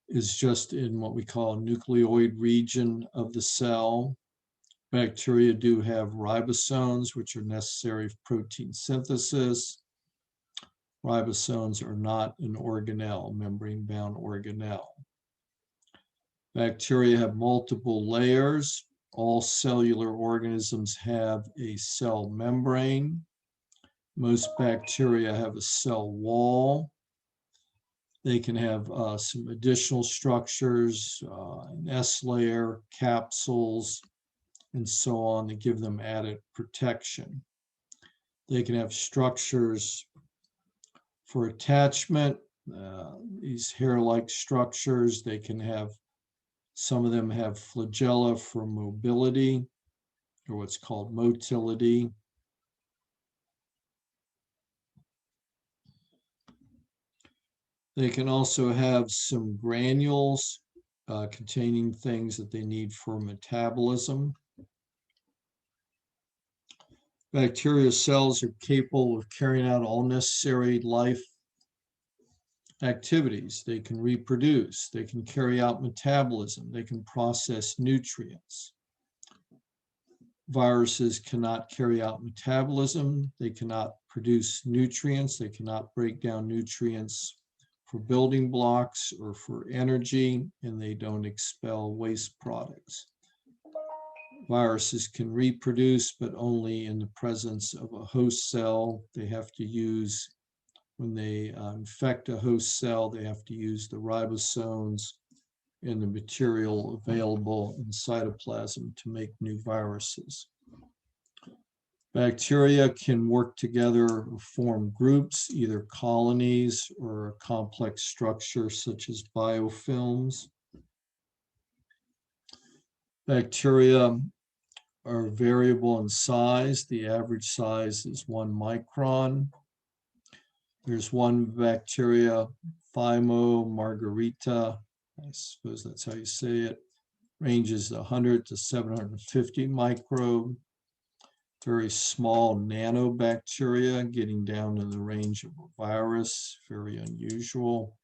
is just in what we call a nucleoid region of the cell. Bacteria do have ribosomes, which are necessary for protein synthesis. Ribosomes are not an organelle, membrane-bound organelle. Bacteria have multiple layers. All cellular organisms have a cell membrane. Most bacteria have a cell wall. They can have some additional structures, an S layer, capsules, and so on that give them added protection. They can have structures for attachment, these hair-like structures. They can have, some of them have flagella for mobility, or what's called motility. They can also have some granules containing things that they need for metabolism. Bacterial cells are capable of carrying out all necessary life activities. They can reproduce, they can carry out metabolism, they can process nutrients. Viruses cannot carry out metabolism, they cannot produce nutrients, they cannot break down nutrients for building blocks or for energy, and they don't expel waste products. Viruses can reproduce, but only in the presence of a host cell. They have to use, when they infect a host cell, they have to use the ribosomes and the material available in cytoplasm to make new viruses. Bacteria can work together or form groups, either colonies or a complex structure such as biofilms. Bacteria are variable in size. The average size is 1 micron. There's one bacteria, Thymo margarita, I suppose that's how you say it, ranges 100 to 750 microbe. Very small nanobacteria, getting down in the range of a virus, very unusual.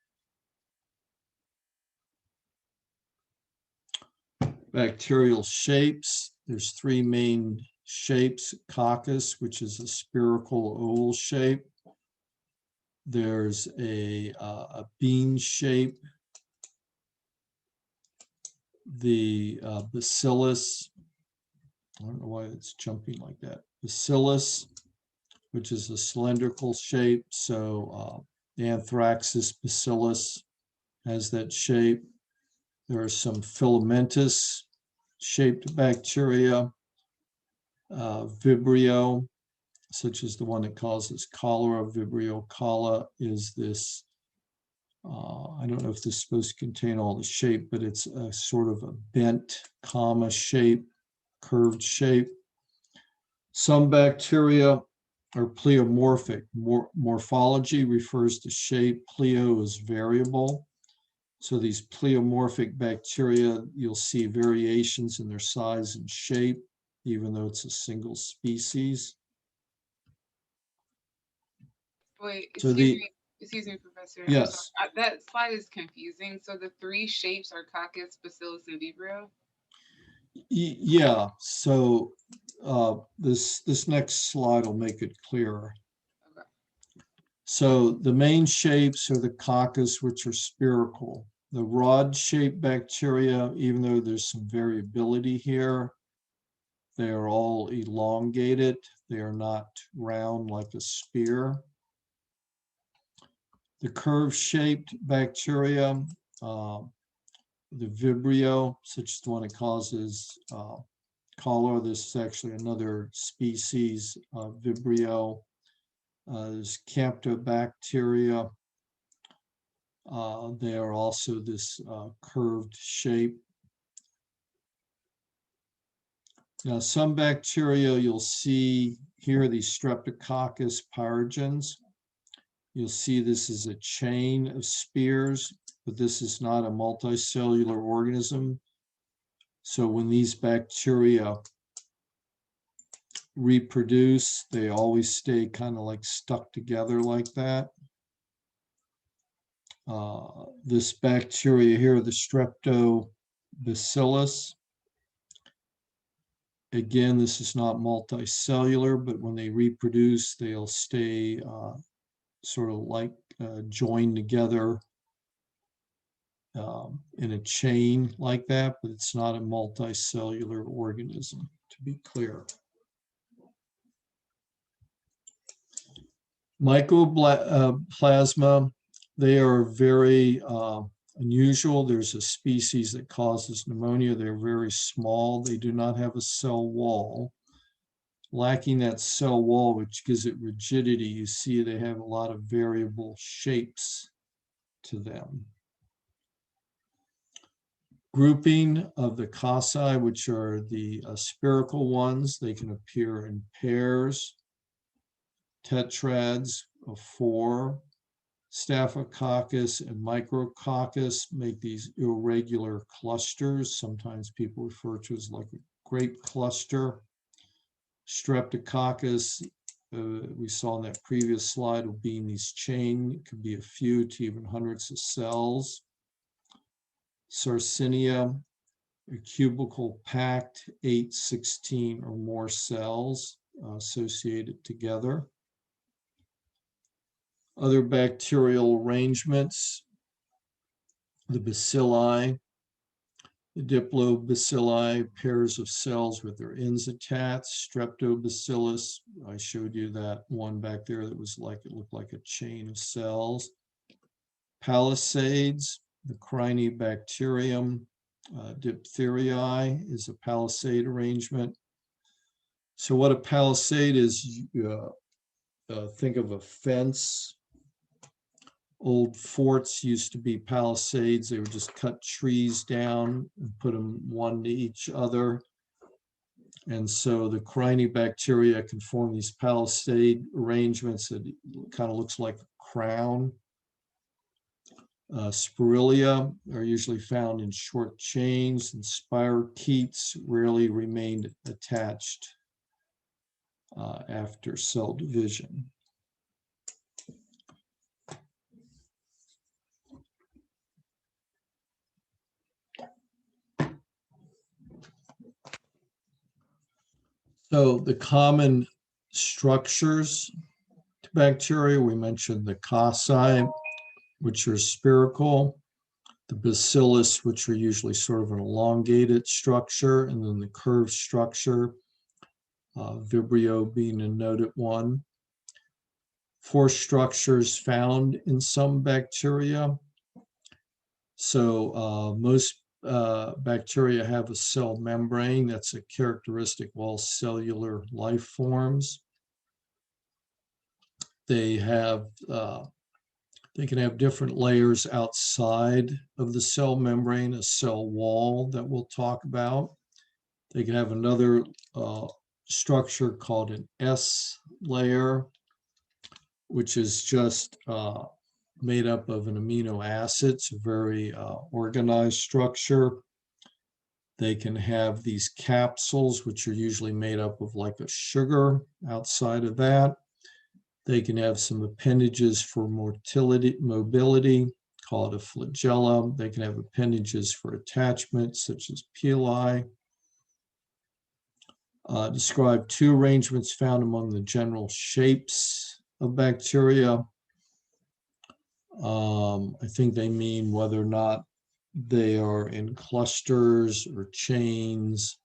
Bacterial shapes, there's 3 main shapes: coccus, which is a spherical oval shape. There's a bean shape. The bacillus, I don't know why it's jumping like that. Bacillus, which is a cylindrical shape. So the Anthraxis bacillus has that shape. There are some filamentous shaped bacteria, Vibrio, such as the one that causes cholera. Vibrio cholera is this, I don't know if this is supposed to contain all the shape, but it's a sort of a bent comma shape, curved shape. Some bacteria are pleomorphic. Morphology refers to shape. Pleo is variable. So these pleomorphic bacteria, you'll see variations in their size and shape, even though it's a single species. Wait, So excuse me, Professor. Yes. That slide is confusing. So the 3 shapes are coccus, bacillus, and vibrio? Yeah, so this next slide will make it clearer. Okay. So the main shapes are the coccus, which are spherical. The rod-shaped bacteria, even though there's some variability here, they are all elongated. They are not round like a spear. The curve-shaped bacteria the Vibrio, such as the one that causes cholera. This is actually another species of Vibrio. There's Camptobacteria. They are also this curved shape. Now, some bacteria you'll see here, these Streptococcus pyogenes. You'll see this is a chain of spears, but this is not a multicellular organism. So when these bacteria reproduce, they always stay kind of like stuck together like that. This bacteria here, the Streptobacillus, again, this is not multicellular, but when they reproduce, they'll stay sort of like joined together in a chain like that, but it's not a multicellular organism, to be clear. Mycoplasma, they are very unusual. There's a species that causes pneumonia. They're very small. They do not have a cell wall. Lacking that cell wall, which gives it rigidity, you see they have a lot of variable shapes to them. Grouping of the cocci, which are the spherical ones, they can appear in pairs, tetrads of 4. Staphylococcus and Micrococcus make these irregular clusters. Sometimes people refer to as like a grape cluster. Streptococcus, we saw in that previous slide, of being these chain, it could be a few to even hundreds of cells. Sarcinia, a cubical packed 8, 16 or more cells associated together. Other bacterial arrangements, the bacilli, the diplobacilli, pairs of cells with their ends attached. Streptobacillus, I showed you that one back there that was like, it looked like a chain of cells. Palisades, the Crinibacterium, diphtheriae is a palisade arrangement. So what a palisade is, think of a fence. Old forts used to be palisades. They would just cut trees down and put them one to each other. And so the Crinibacteria can form these palisade arrangements that kind of looks like a crown. Sporilia are usually found in short chains, and spirochetes rarely remained attached after cell division. So the common structures to bacteria, we mentioned the cocci, which are spherical, the bacillus, which are usually sort of an elongated structure, and then the curved structure, Vibrio being a noted one. 4 structures found in some bacteria. So most bacteria have a cell membrane. That's a characteristic of all cellular life forms. They have they can have different layers outside of the cell membrane, a cell wall that we'll talk about. They can have another structure called an S layer, which is just made up of an amino acid. It's a very organized structure. They can have these capsules, which are usually made up of like a sugar outside of that. They can have some appendages for mobility, called a flagella. They can have appendages for attachment, such as pili. Describe 2 arrangements found among the general shapes of bacteria. I think they mean whether or not they are in clusters or chains.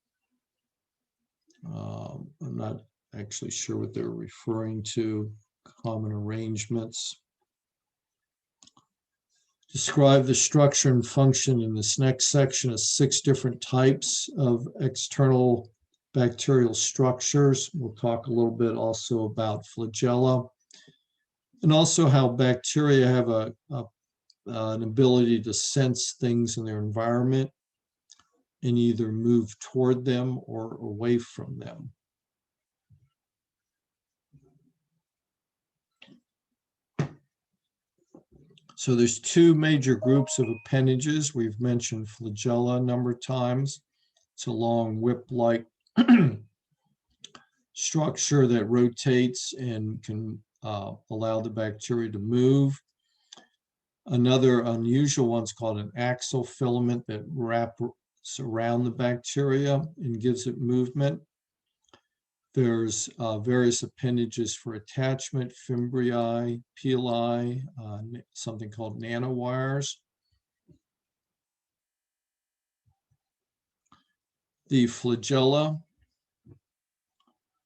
I'm not actually sure what they're referring to. Common arrangements. Describe the structure and function in this next section of 6 different types of external bacterial structures. We'll talk a little bit also about flagella, and also how bacteria have an ability to sense things in their environment and either move toward them or away from them. So there's 2 major groups of appendages. We've mentioned flagella a number of times. It's a long whip-like structure that rotates and can allow the bacteria to move. Another unusual one's called an axial filament that wraps around the bacteria and gives it movement. There's various appendages for attachment, fimbriae, pili, something called nanowires. The flagella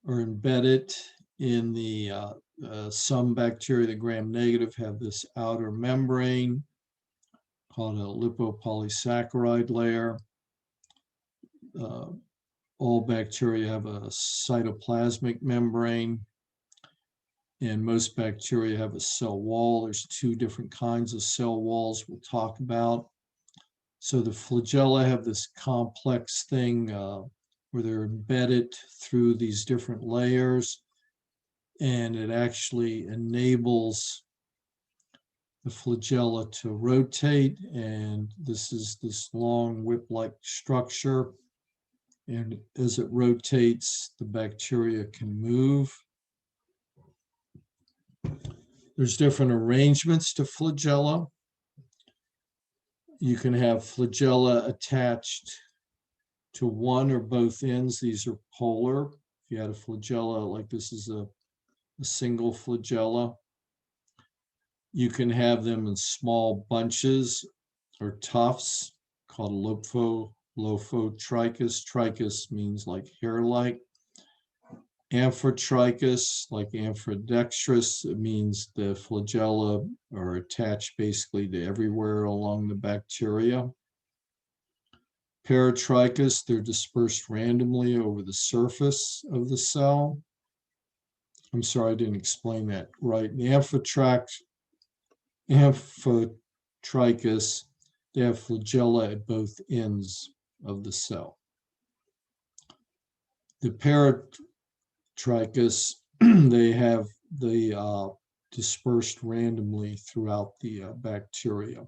are embedded in the, some bacteria, the gram-negative, have this outer membrane called a lipopolysaccharide layer. All bacteria have a cytoplasmic membrane, and most bacteria have a cell wall. There's 2 different kinds of cell walls we'll talk about. So the flagella have this complex thing where they're embedded through these different layers, and it actually enables the flagella to rotate, and this is this long whip-like structure. And as it rotates, the bacteria can move. There's different arrangements to flagella. You can have flagella attached to one or both ends. These are polar. If you had a flagella, like this is a single flagella. You can have them in small bunches or tufts called Lophotrichus. Trichus means like hair-like. Amphotrichus, like Amphidextrus, it means the flagella are attached basically to everywhere along the bacteria. Paratrichus, they're dispersed randomly over the surface of the cell. I'm sorry, I didn't explain that right. The Amphotrichus, they have flagella at both ends of the cell. The Paratrichus, they have the dispersed randomly throughout the bacteria.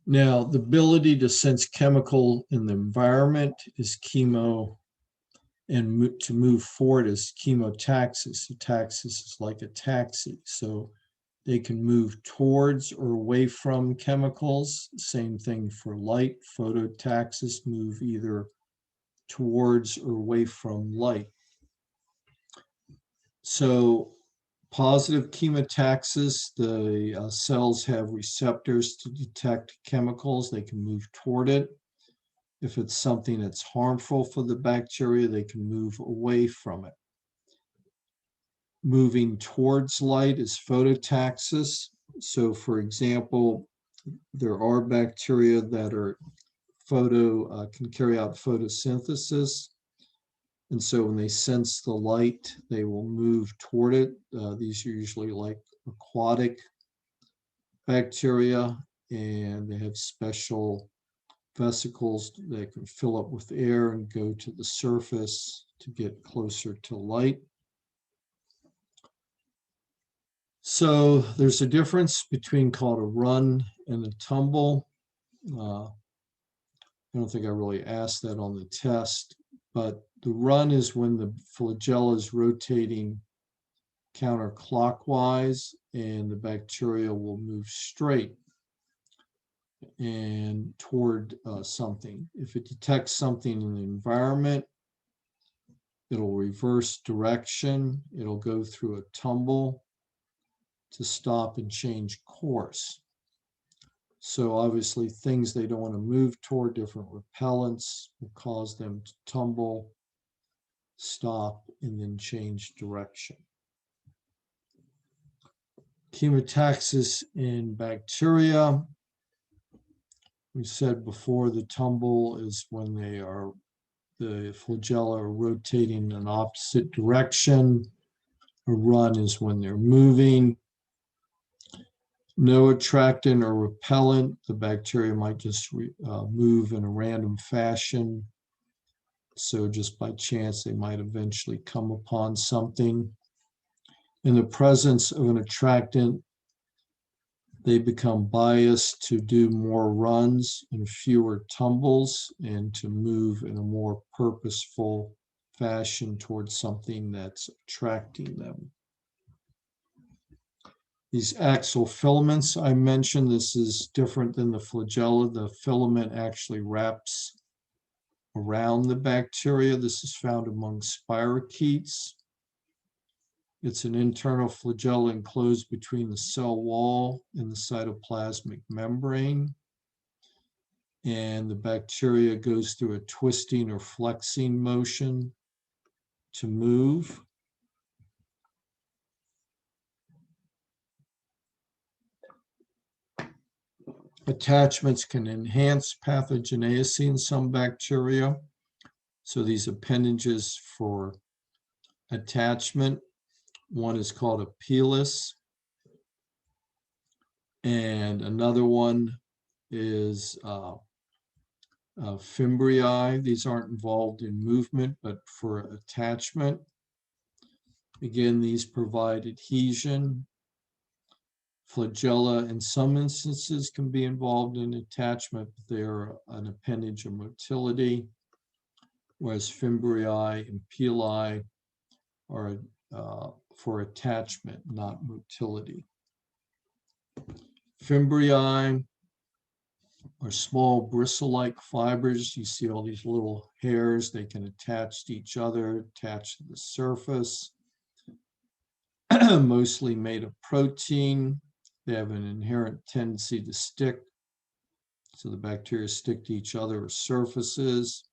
Now, the ability to sense chemical in the environment is and to move forward is chemotaxis. Taxis is like a taxi, so they can move towards or away from chemicals. Same thing for light. Phototaxis, move either towards or away from light. So positive chemotaxis, the cells have receptors to detect chemicals. They can move toward it. If it's something that's harmful for the bacteria, they can move away from it. Moving towards light is phototaxis. So for example, there are bacteria that are can carry out photosynthesis. And so when they sense the light, they will move toward it. These are usually like aquatic bacteria, and they have special vesicles that can fill up with air and go to the surface to get closer to light. So there's a difference between called a run and a tumble. I don't think I really asked that on the test, but the run is when the flagella is rotating counterclockwise and the bacteria will move straight and toward something. If it detects something in the environment, it'll reverse direction. It'll go through a tumble to stop and change course. So obviously things they don't want to move toward, different repellents, will cause them to tumble, stop, and then change direction. Chemotaxis in bacteria. We said before the tumble is when the flagella are rotating in an opposite direction. A run is when they're moving. No attractant or repellent. The bacteria might just move in a random fashion. So just by chance, they might eventually come upon something. In the presence of an attractant, they become biased to do more runs and fewer tumbles and to move in a more purposeful fashion towards something that's attracting them. These axial filaments I mentioned, this is different than the flagella. The filament actually wraps around the bacteria. This is found among spirochetes. It's an internal flagella enclosed between the cell wall and the cytoplasmic membrane. And the bacteria goes through a twisting or flexing motion to move. Attachments can enhance pathogeneity in some bacteria. So these appendages for attachment, one is called a pilus, and another one is fimbriae. These aren't involved in movement, but for attachment. Again, these provide adhesion. Flagella in some instances can be involved in attachment, but they're an appendage of motility, whereas fimbriae and pili are for attachment, not motility. Fimbriae are small bristle-like fibers. You see all these little hairs. They can attach to each other, attach to the surface, mostly made of protein. They have an inherent tendency to stick. So the bacteria stick to each other or surfaces.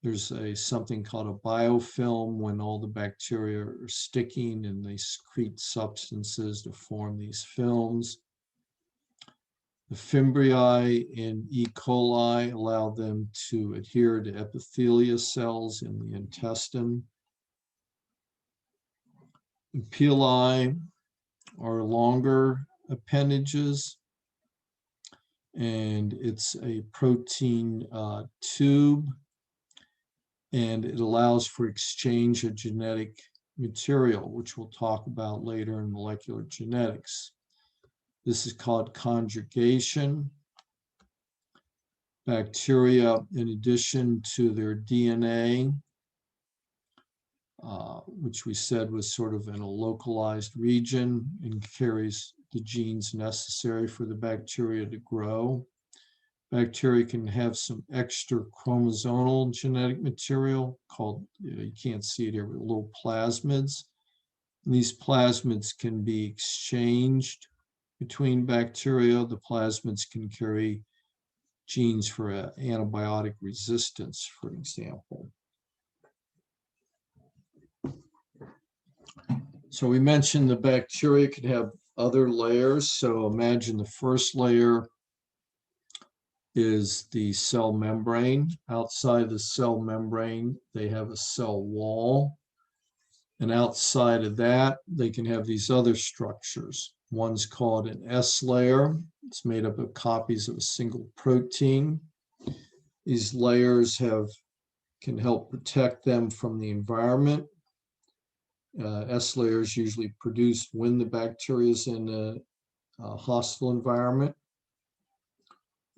There's something called a biofilm when all the bacteria are sticking and they secrete substances to form these films. The fimbriae in E. coli allow them to adhere to epithelial cells in the intestine. The pili are longer appendages, and it's a protein tube, and it allows for exchange of genetic material, which we'll talk about later in molecular genetics. This is called conjugation. Bacteria, in addition to their DNA, which we said was sort of in a localized region and carries the genes necessary for the bacteria to grow. Bacteria can have some extra chromosomal genetic material called, you can't see it here, but little plasmids. And these plasmids can be exchanged between bacteria. The plasmids can carry genes for antibiotic resistance, for example. So we mentioned the bacteria could have other layers. So imagine the first layer is the cell membrane. Outside the cell membrane, they have a cell wall. And outside of that, they can have these other structures. One's called an S layer. It's made up of copies of a single protein. These layers can help protect them from the environment. S layers usually produced when the bacteria is in a hostile environment.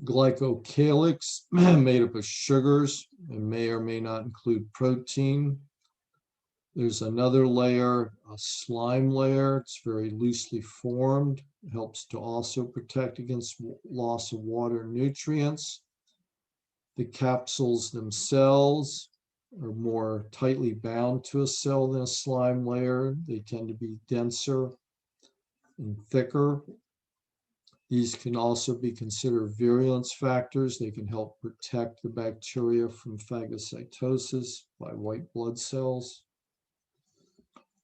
Glycocalyx, made up of sugars and may or may not include protein. There's another layer, a slime layer. It's very loosely formed. It helps to also protect against loss of water and nutrients. The capsules themselves are more tightly bound to a cell than a slime layer. They tend to be denser and thicker. These can also be considered virulence factors. They can help protect the bacteria from phagocytosis by white blood cells.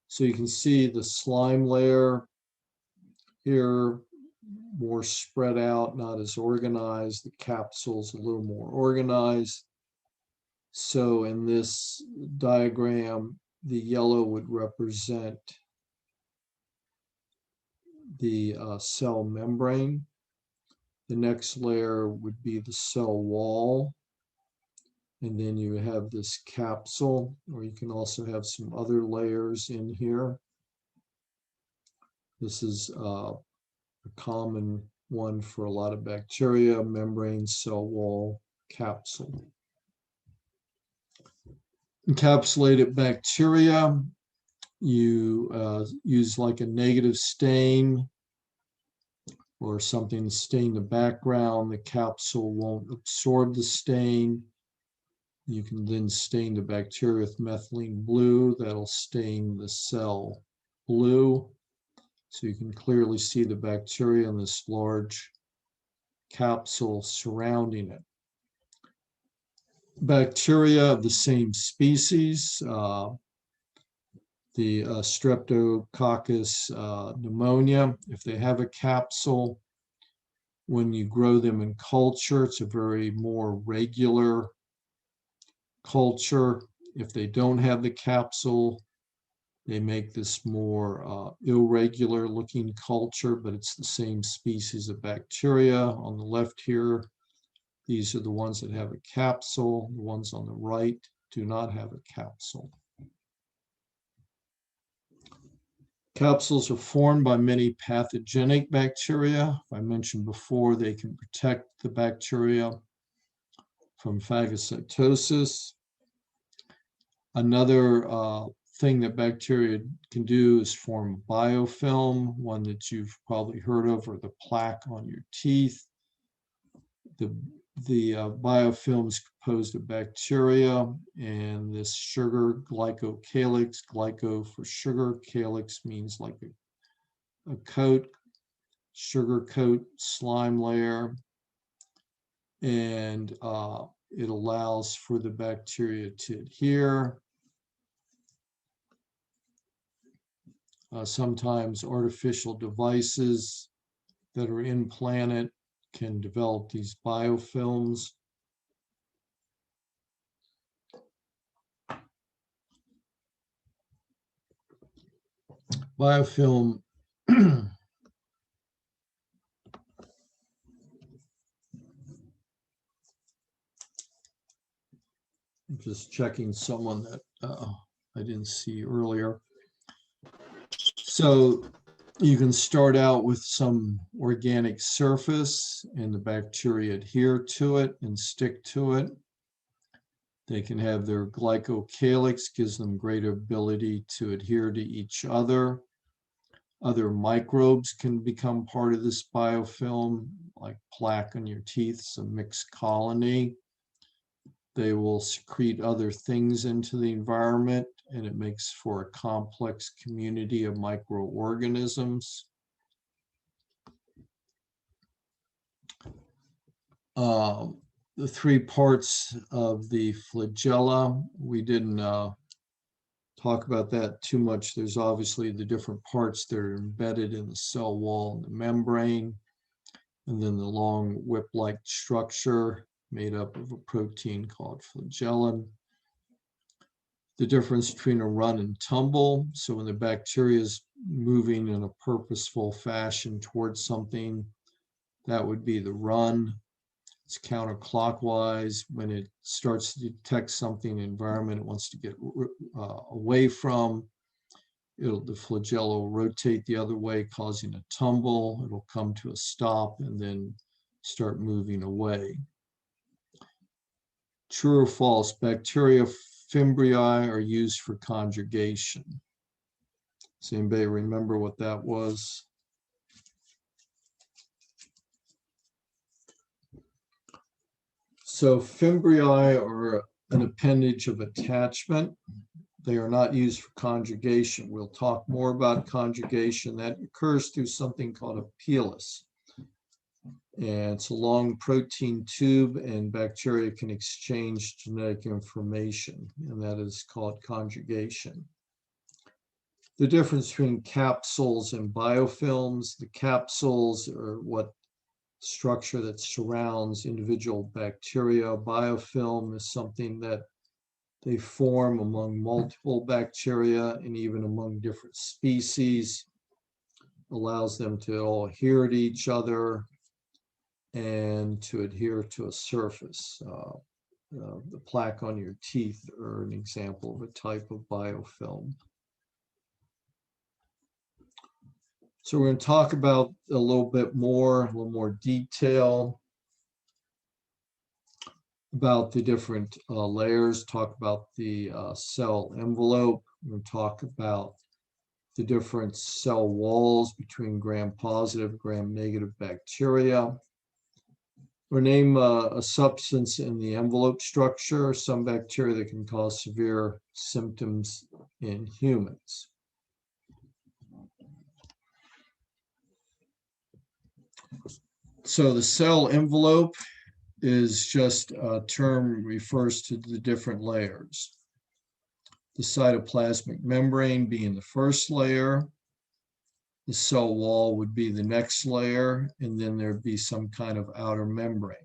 So you can see the slime layer here, more spread out, not as organized. The capsule's a little more organized. So in this diagram, the yellow would represent the cell membrane. The next layer would be the cell wall. And then you have this capsule, or you can also have some other layers in here. This is a common one for a lot of bacteria: membrane, cell wall, capsule. Encapsulated bacteria, you use like a negative stain or something to stain the background. The capsule won't absorb the stain. You can then stain the bacteria with methylene blue. That'll stain the cell blue. So you can clearly see the bacteria in this large capsule surrounding it. Bacteria of the same species, the Streptococcus pneumonia, if they have a capsule, when you grow them in culture, it's a very more regular culture. If they don't have the capsule, they make this more irregular looking culture, but it's the same species of bacteria. On the left here, these are the ones that have a capsule. The ones on the right do not have a capsule. Capsules are formed by many pathogenic bacteria. I mentioned before, they can protect the bacteria from phagocytosis. Another thing that bacteria can do is form biofilm, one that you've probably heard of, or the plaque on your teeth. The biofilm is composed of bacteria and this sugar glycocalyx, glyco for sugar, calyx means like a coat, sugar coat, slime layer, and it allows for the bacteria to adhere. Sometimes artificial devices that are implanted can develop these biofilms. Biofilm just checking someone that I didn't see earlier. So you can start out with some organic surface and the bacteria adhere to it and stick to it. They can have their glycocalyx, gives them greater ability to adhere to each other. Other microbes can become part of this biofilm, like plaque on your teeth, some mixed colony. They will secrete other things into the environment, and it makes for a complex community of microorganisms. The three parts of the flagella, we didn't talk about that too much. There's obviously the different parts that are embedded in the cell wall and the membrane, and then the long whip-like structure made up of a protein called flagellum. The difference between a run and tumble. So when the bacteria is moving in a purposeful fashion towards something, that would be the run. It's counterclockwise. When it starts to detect something in the environment it wants to get away from, the flagella will rotate the other way, causing a tumble. It'll come to a stop and then start moving away. True or false? Bacteria fimbriae are used for conjugation. Does anybody remember what that was? So fimbriae are an appendage of attachment. They are not used for conjugation. We'll talk more about conjugation. That occurs through something called a pilus. And it's a long protein tube, and bacteria can exchange genetic information, and that is called conjugation. the difference between capsules and biofilms. The capsules are what structure that surrounds individual bacteria. Biofilm is something that they form among multiple bacteria and even among different species, allows them to all adhere to each other and to adhere to a surface. The plaque on your teeth are an example of a type of biofilm. So we're going to talk about a little more detail about the different layers, talk about the cell envelope. We're going to talk about the different cell walls between gram-positive, gram-negative bacteria. Or name a substance in the envelope structure, some bacteria that can cause severe symptoms in humans. So the cell envelope is just a term refers to the different layers. The cytoplasmic membrane being the first layer, the cell wall would be the next layer, and then there'd be some kind of outer membrane.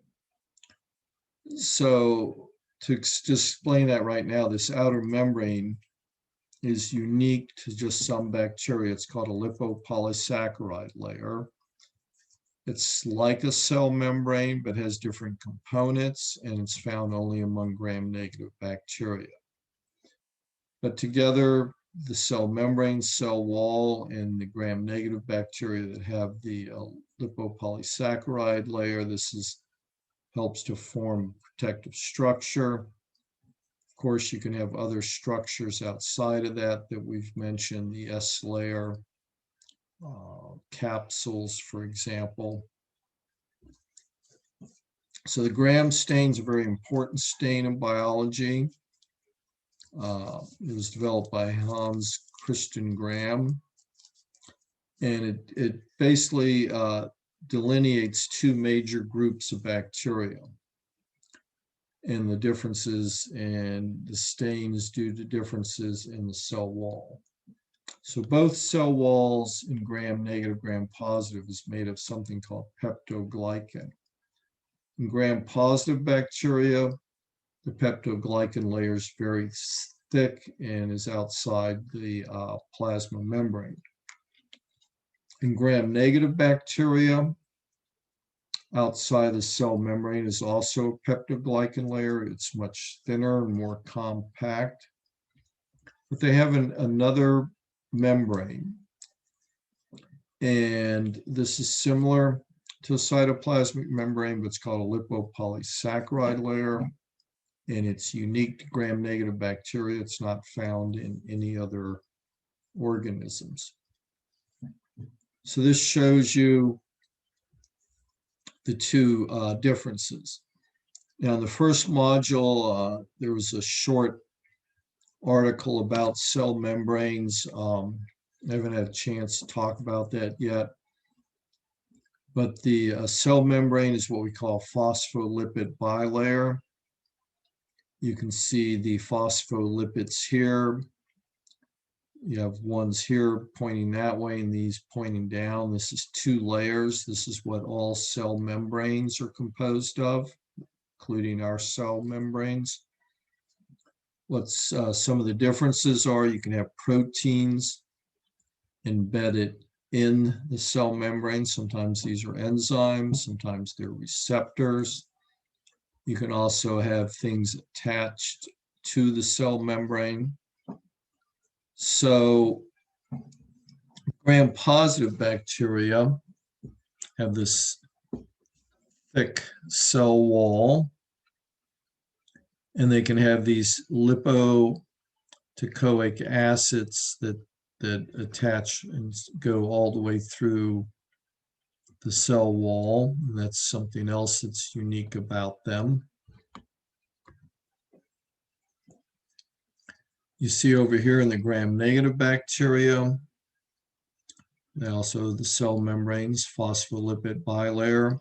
So to just explain that right now, this outer membrane is unique to just some bacteria. It's called a lipopolysaccharide layer. It's like a cell membrane, but has different components, and it's found only among gram-negative bacteria. But together, the cell membrane, cell wall, and the gram-negative bacteria that have the lipopolysaccharide layer, helps to form protective structure. Of course, you can have other structures outside of that we've mentioned, the S layer, capsules, for example. So the Gram stain is a very important stain in biology. It was developed by Hans Christian Gram, and it basically delineates two major groups of bacteria, and the differences and the stain is due to differences in the cell wall. So both cell walls in gram-negative, gram-positive is made of something called peptoglycan. In gram-positive bacteria, the peptoglycan layer is very thick and is outside the plasma membrane. In gram-negative bacteria, outside the cell membrane is also a peptoglycan layer. It's much thinner and more compact. But they have another membrane. And this is similar to a cytoplasmic membrane, but it's called a lipopolysaccharide layer. And it's unique to gram-negative bacteria. It's not found in any other organisms. So this shows you the two differences. Now, in the first module, there was a short article about cell membranes. I haven't had a chance to talk about that yet. But the cell membrane is what we call phospholipid bilayer. You can see the phospholipids here. You have ones here pointing that way and these pointing down. This is two layers. This is what all cell membranes are composed of, including our cell membranes. What's some of the differences are you can have proteins embedded in the cell membrane. Sometimes these are enzymes, sometimes they're receptors. You can also have things attached to the cell membrane. So gram-positive bacteria have this thick cell wall, and they can have these lipoteichoic acids that attach and go all the way through the cell wall. And that's something else that's unique about them. You see over here in the gram-negative bacteria, and also the cell membranes, phospholipid bilayer.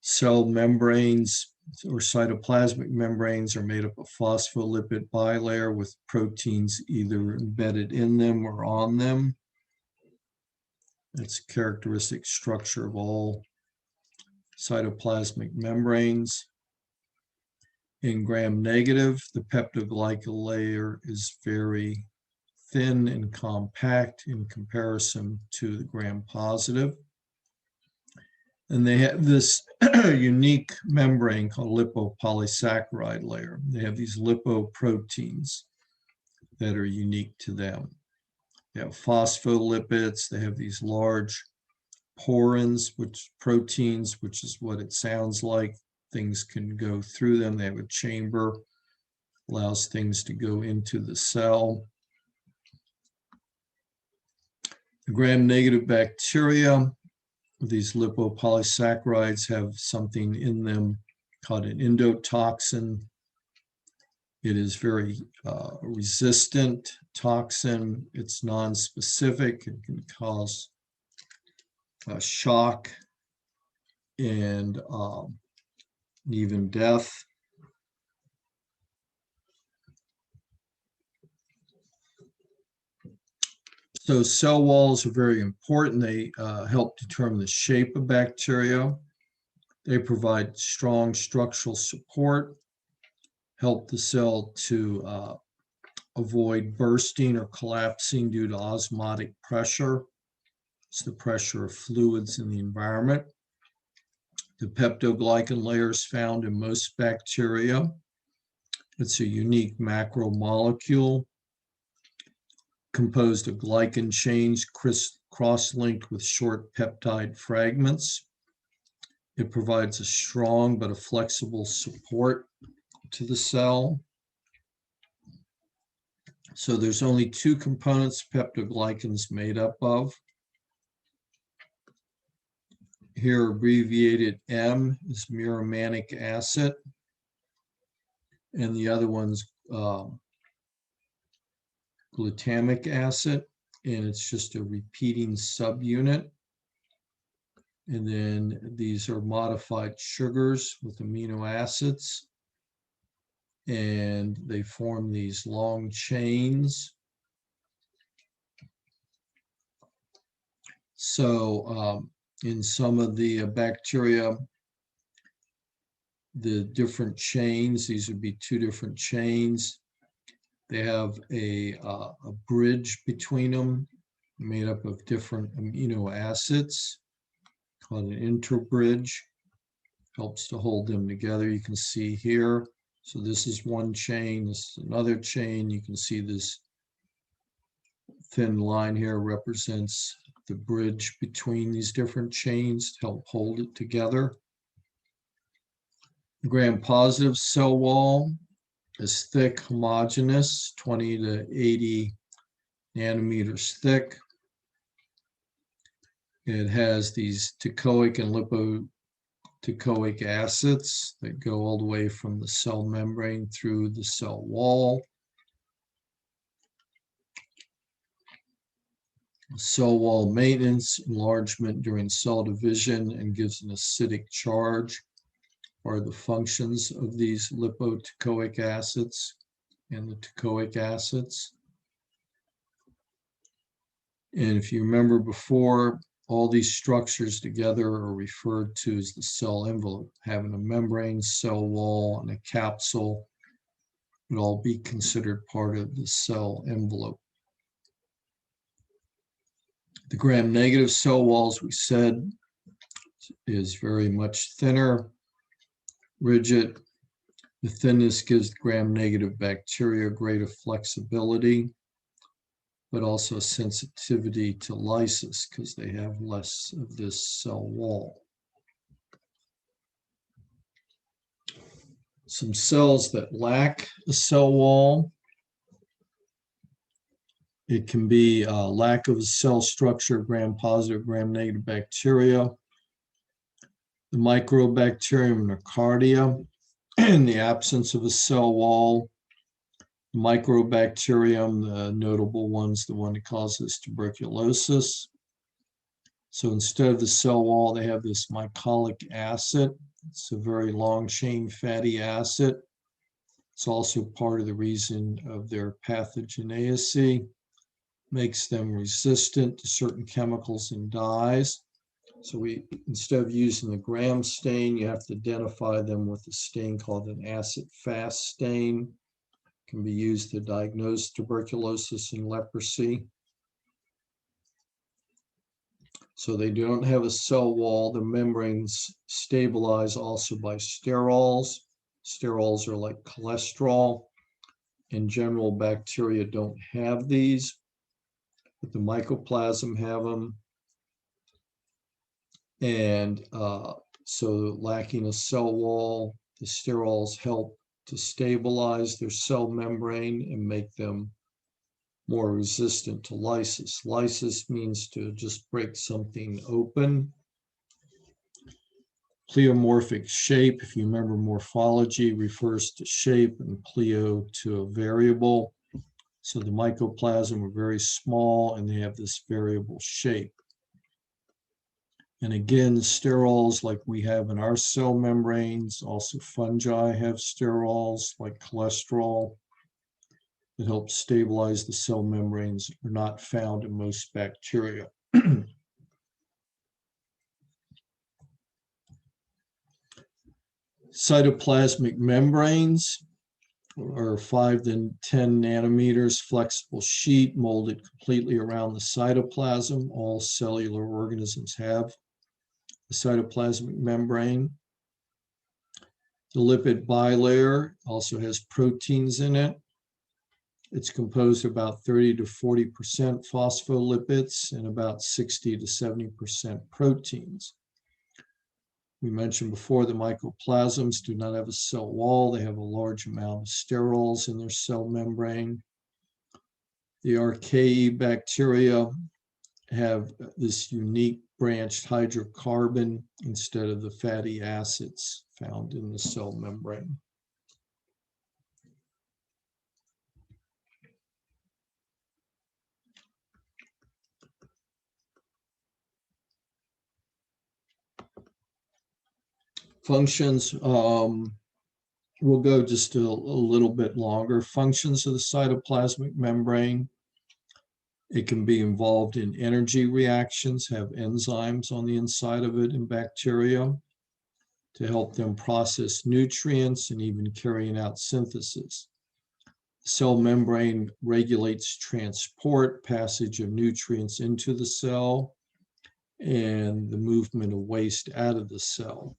Cell membranes or cytoplasmic membranes are made up of phospholipid bilayer with proteins either embedded in them or on them. It's a characteristic structure of all cytoplasmic membranes. In gram-negative, the peptoglycan layer is very thin and compact in comparison to the gram-positive. And they have this unique membrane called lipopolysaccharide layer. They have these lipoproteins that are unique to them. They have phospholipids. They have these large porins, which proteins, which is what it sounds like. Things can go through them. They have a chamber, allows things to go into the cell. The gram-negative bacteria, these lipopolysaccharides have something in them called an endotoxin. It is very resistant toxin. It's non-specific. It can cause shock and even death. So cell walls are very important. They help determine the shape of bacteria. They provide strong structural support, help the cell to avoid bursting or collapsing due to osmotic pressure. It's the pressure of fluids in the environment. The peptoglycan layer is found in most bacteria. It's a unique macromolecule composed of glycan chains cross-linked with short peptide fragments. It provides a strong but a flexible support to the cell. So there's only two components peptoglycan's made up of. Here, abbreviated M is muromanic acid, and the other one's glutamic acid, and it's just a repeating subunit. And then these are modified sugars with amino acids, and they form these long chains. So in some of the bacteria, the different chains, these would be two different chains. They have a bridge between them made up of different amino acids called an interbridge. Helps to hold them together. You can see here. So this is one chain, this is another chain. You can see this thin line here represents the bridge between these different chains to help hold it together. The gram-positive cell wall is thick, homogeneous, 20 to 80 nanometers thick. It has these teichoic and lipoteichoic acids that go all the way from the cell membrane through the cell wall. Cell wall maintenance, enlargement during cell division, and gives an acidic charge are the functions of these lipoteichoic acids and the teichoic acids. And if you remember before, all these structures together are referred to as the cell envelope, having a membrane, cell wall, and a capsule would all be considered part of the cell envelope. The gram-negative cell walls, we said, is very much thinner, rigid. The thinness gives gram-negative bacteria greater flexibility, but also sensitivity to lysis because they have less of this cell wall. Some cells that lack a cell wall. It can be a lack of a cell structure, gram-positive, gram-negative bacteria. The Microbacterium nocardia, in the absence of a cell wall. Microbacterium, the notable one's the one that causes tuberculosis. So instead of the cell wall, they have this mycolic acid It's a very long chain fatty acid. It's also part of the reason of their pathogeneity, makes them resistant to certain chemicals and dyes. So instead of using the Gram stain, you have to identify them with a stain called an acid-fast stain. It can be used to diagnose tuberculosis and leprosy. So they don't have a cell wall. The membranes stabilize also by sterols. Sterols are like cholesterol. In general, bacteria don't have these, but the mycoplasm have them. And so lacking a cell wall, the sterols help to stabilize their cell membrane and make them more resistant to lysis. Lysis means to just break something open. Pleomorphic shape, if you remember morphology, refers to shape, and pleo to a variable. So the mycoplasm are very small and they have this variable shape. And again, sterols like we have in our cell membranes, also fungi have sterols like cholesterol. It helps stabilize the cell membranes, are not found in most bacteria. Cytoplasmic membranes are 5 to 10 nanometers flexible sheet molded completely around the cytoplasm. All cellular organisms have the cytoplasmic membrane. The lipid bilayer also has proteins in it. It's composed of about 30 to 40% phospholipids and about 60 to 70% proteins. We mentioned before the mycoplasms do not have a cell wall. They have a large amount of sterols in their cell membrane. The archaea bacteria have this unique branched hydrocarbon instead of the fatty acids found in the cell membrane. Functions, we'll go just a little bit longer. Functions of the cytoplasmic membrane. It can be involved in energy reactions, have enzymes on the inside of it in bacteria to help them process nutrients and even carrying out synthesis. The cell membrane regulates transport, passage of nutrients into the cell, and the movement of waste out of the cell.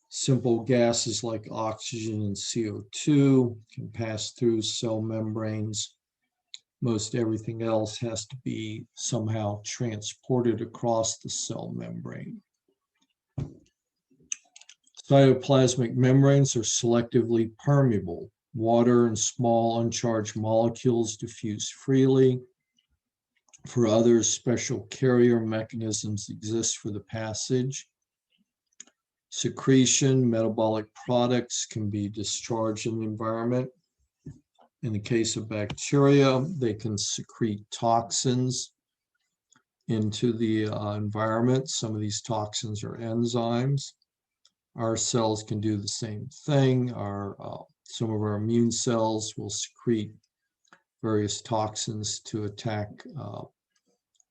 Simple gases like oxygen and CO2 can pass through cell membranes. Most everything else has to be somehow transported across the cell membrane. Cytoplasmic membranes are selectively permeable. Water and small uncharged molecules diffuse freely. For others, special carrier mechanisms exist for the passage. Secretion, metabolic products can be discharged in the environment. In the case of bacteria, they can secrete toxins into the environment. Some of these toxins are enzymes. Our cells can do the same thing. Some of our immune cells will secrete various toxins to attack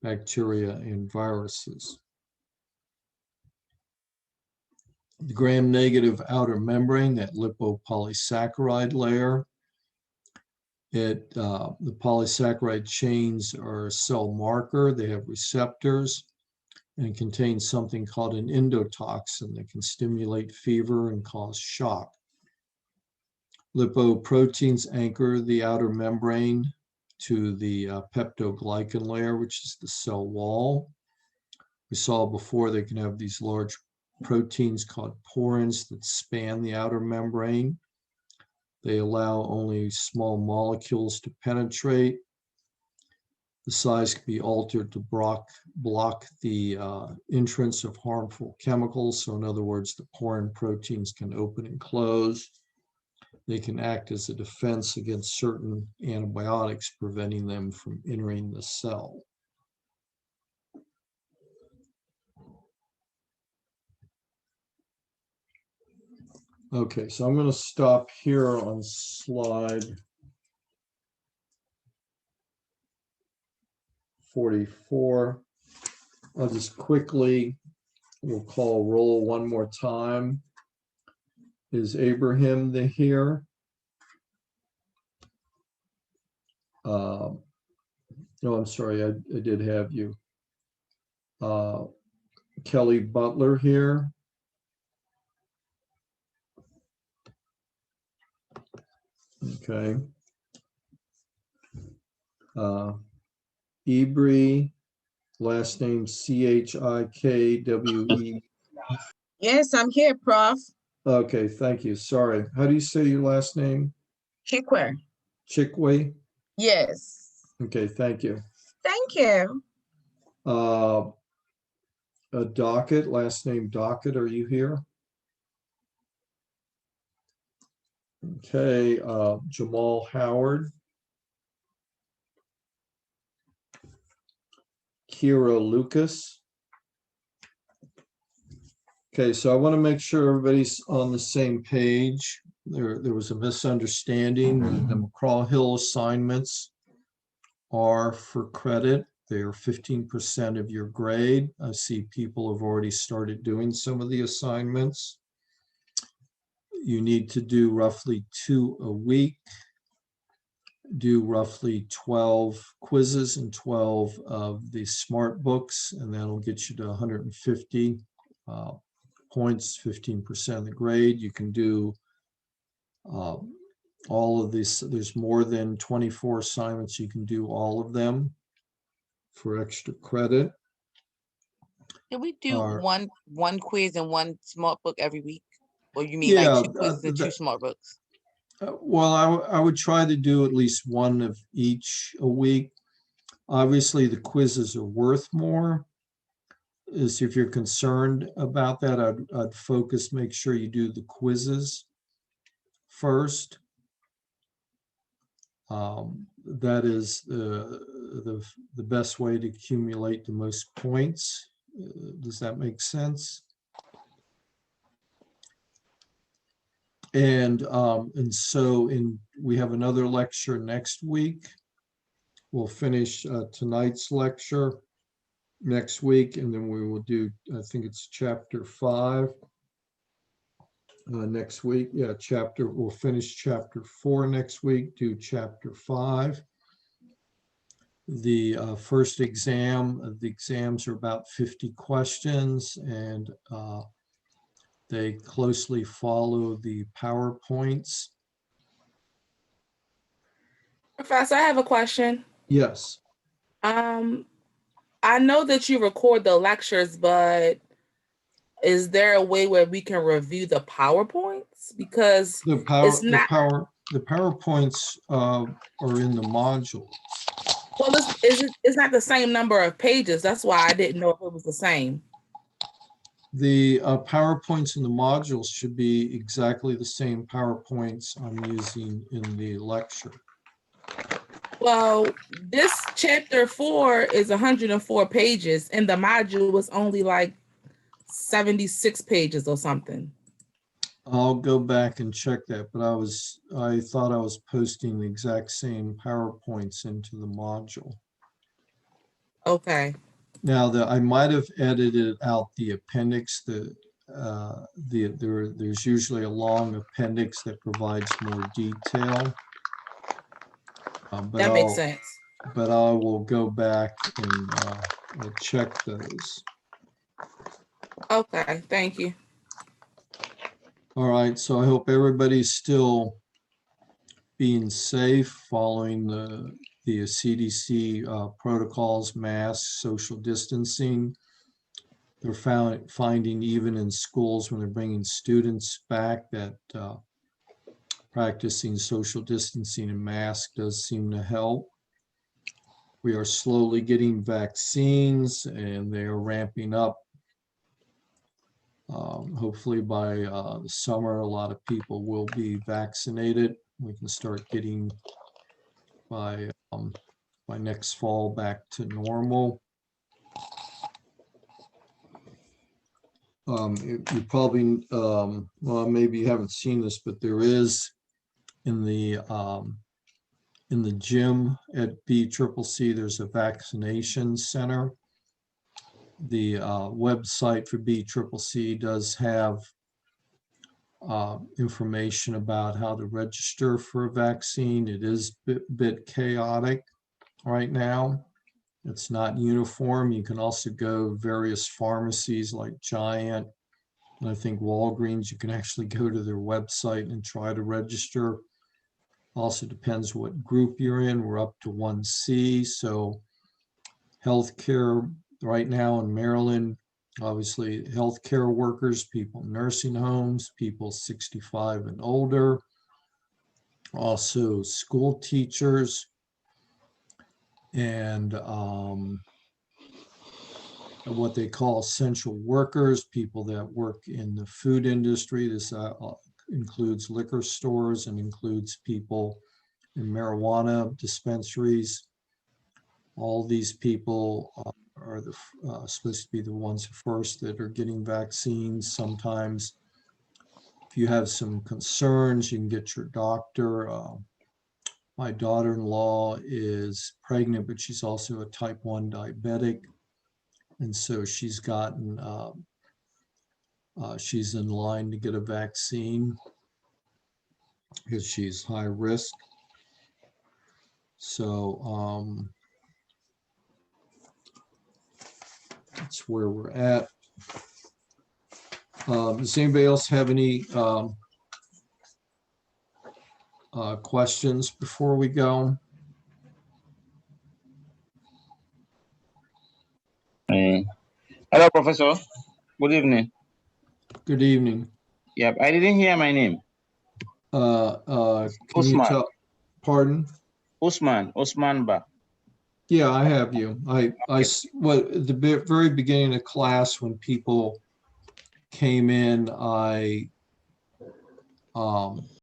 bacteria and viruses. The gram-negative outer membrane, that lipopolysaccharide layer, the polysaccharide chains are a cell marker. They have receptors and contain something called an endotoxin that can stimulate fever and cause shock. Lipoproteins anchor the outer membrane to the peptoglycan layer, which is the cell wall. We saw before they can have these large proteins called porins that span the outer membrane. They allow only small molecules to penetrate. The size can be altered to block the entrance of harmful chemicals. So in other words, the porin proteins can open and close. They can act as a defense against certain antibiotics, preventing them from entering the cell. Okay, so I'm going to stop here on slide 44. I'll just quickly, we'll call roll one more time. Is Abraham here? No, I'm sorry, I did have you. Kelly Butler here. Okay. Ebri, last name Chikwe. Yes, I'm here, Prof. Okay, thank you. Sorry. How do you say your last name? Chikwe. Chikwe? Yes. Okay, thank you. Thank you. Dockett, last name Dockett, are you here? Okay, Jamal Howard. Kira Lucas. Okay, so I want to make sure everybody's on the same page. There was a misunderstanding. The McGraw-Hill assignments are for credit. They are 15% of your grade. I see people have already started doing some of the assignments. You need to do roughly 2 a week, do roughly 12 quizzes and 12 of the smart books, and that'll get you to 150 points, 15% of the grade. You can do all of this. There's more than 24 assignments. You can do all of them for extra credit. Can we do Or- one quiz and one smart book every week? Or you mean Yeah, like 2 quizzes and 2 smart books? Well, I would try to do at least one of each a week. Obviously, the quizzes are worth more. Is if you're concerned about that, I'd focus, make sure you do the quizzes first. That is the best way to accumulate the most points. Does that make sense? And so we have another lecture next week. We'll finish tonight's lecture next week, and then we will do, I think it's chapter 5 next week. Yeah, we'll finish chapter 4 next week, do chapter 5. The first exam, the exams are about 50 questions, and they closely follow the PowerPoints. Professor, I have a question. Yes. I know that you record the lectures, but is there a way where we can review the PowerPoints? Because The PowerPoints are in the module. well, it's not the same number of pages. That's why I didn't know if it was the same. The PowerPoints in the modules should be exactly the same PowerPoints I'm using in the lecture. Well, this chapter 4 is 104 pages, and the module was only like 76 pages or something. I'll go back and check that, but I thought I was posting the exact same PowerPoints into the module. Okay. Now I might have edited out the appendix. There's usually a long appendix that provides more detail. That makes sense. But I will go back and check those. Okay, thank you. All right, so I hope everybody's still being safe, following the CDC protocols, masks, social distancing. They're finding even in schools when they're bringing students back that practicing social distancing and mask does seem to help. We are slowly getting vaccines, and they are ramping up. Hopefully by the summer, a lot of people will be vaccinated. We can start getting by next fall back to normal. You probably, well, maybe you haven't seen this, but there is in the gym at BCCC, there's a vaccination center. The website for BCCC does have information about how to register for a vaccine. It is a bit chaotic right now. It's not uniform. You can also go various pharmacies like Giant, and I think Walgreens. You can actually go to their website and try to register. Also depends what group you're in. We're up to 1C, so healthcare right now in Maryland, obviously healthcare workers, people in nursing homes, people 65 and older, also school teachers, and what they call essential workers, people that work in the food industry. This includes liquor stores and includes people in marijuana dispensaries. All these people are supposed to be the ones first that are getting vaccines. Sometimes if you have some concerns, you can get your doctor. My daughter-in-law is pregnant, but she's also a type 1 diabetic. And so she's gotten, she's in line to get a vaccine because she's high risk. So that's where we're at. Does anybody else have any questions before we go? Hello, Professor. Good evening. Good evening. Yep, I didn't hear my name. Can you Usman. tell? Pardon? Usman Ba. Yeah, I have you. Well, at the very beginning of class, when people came in, I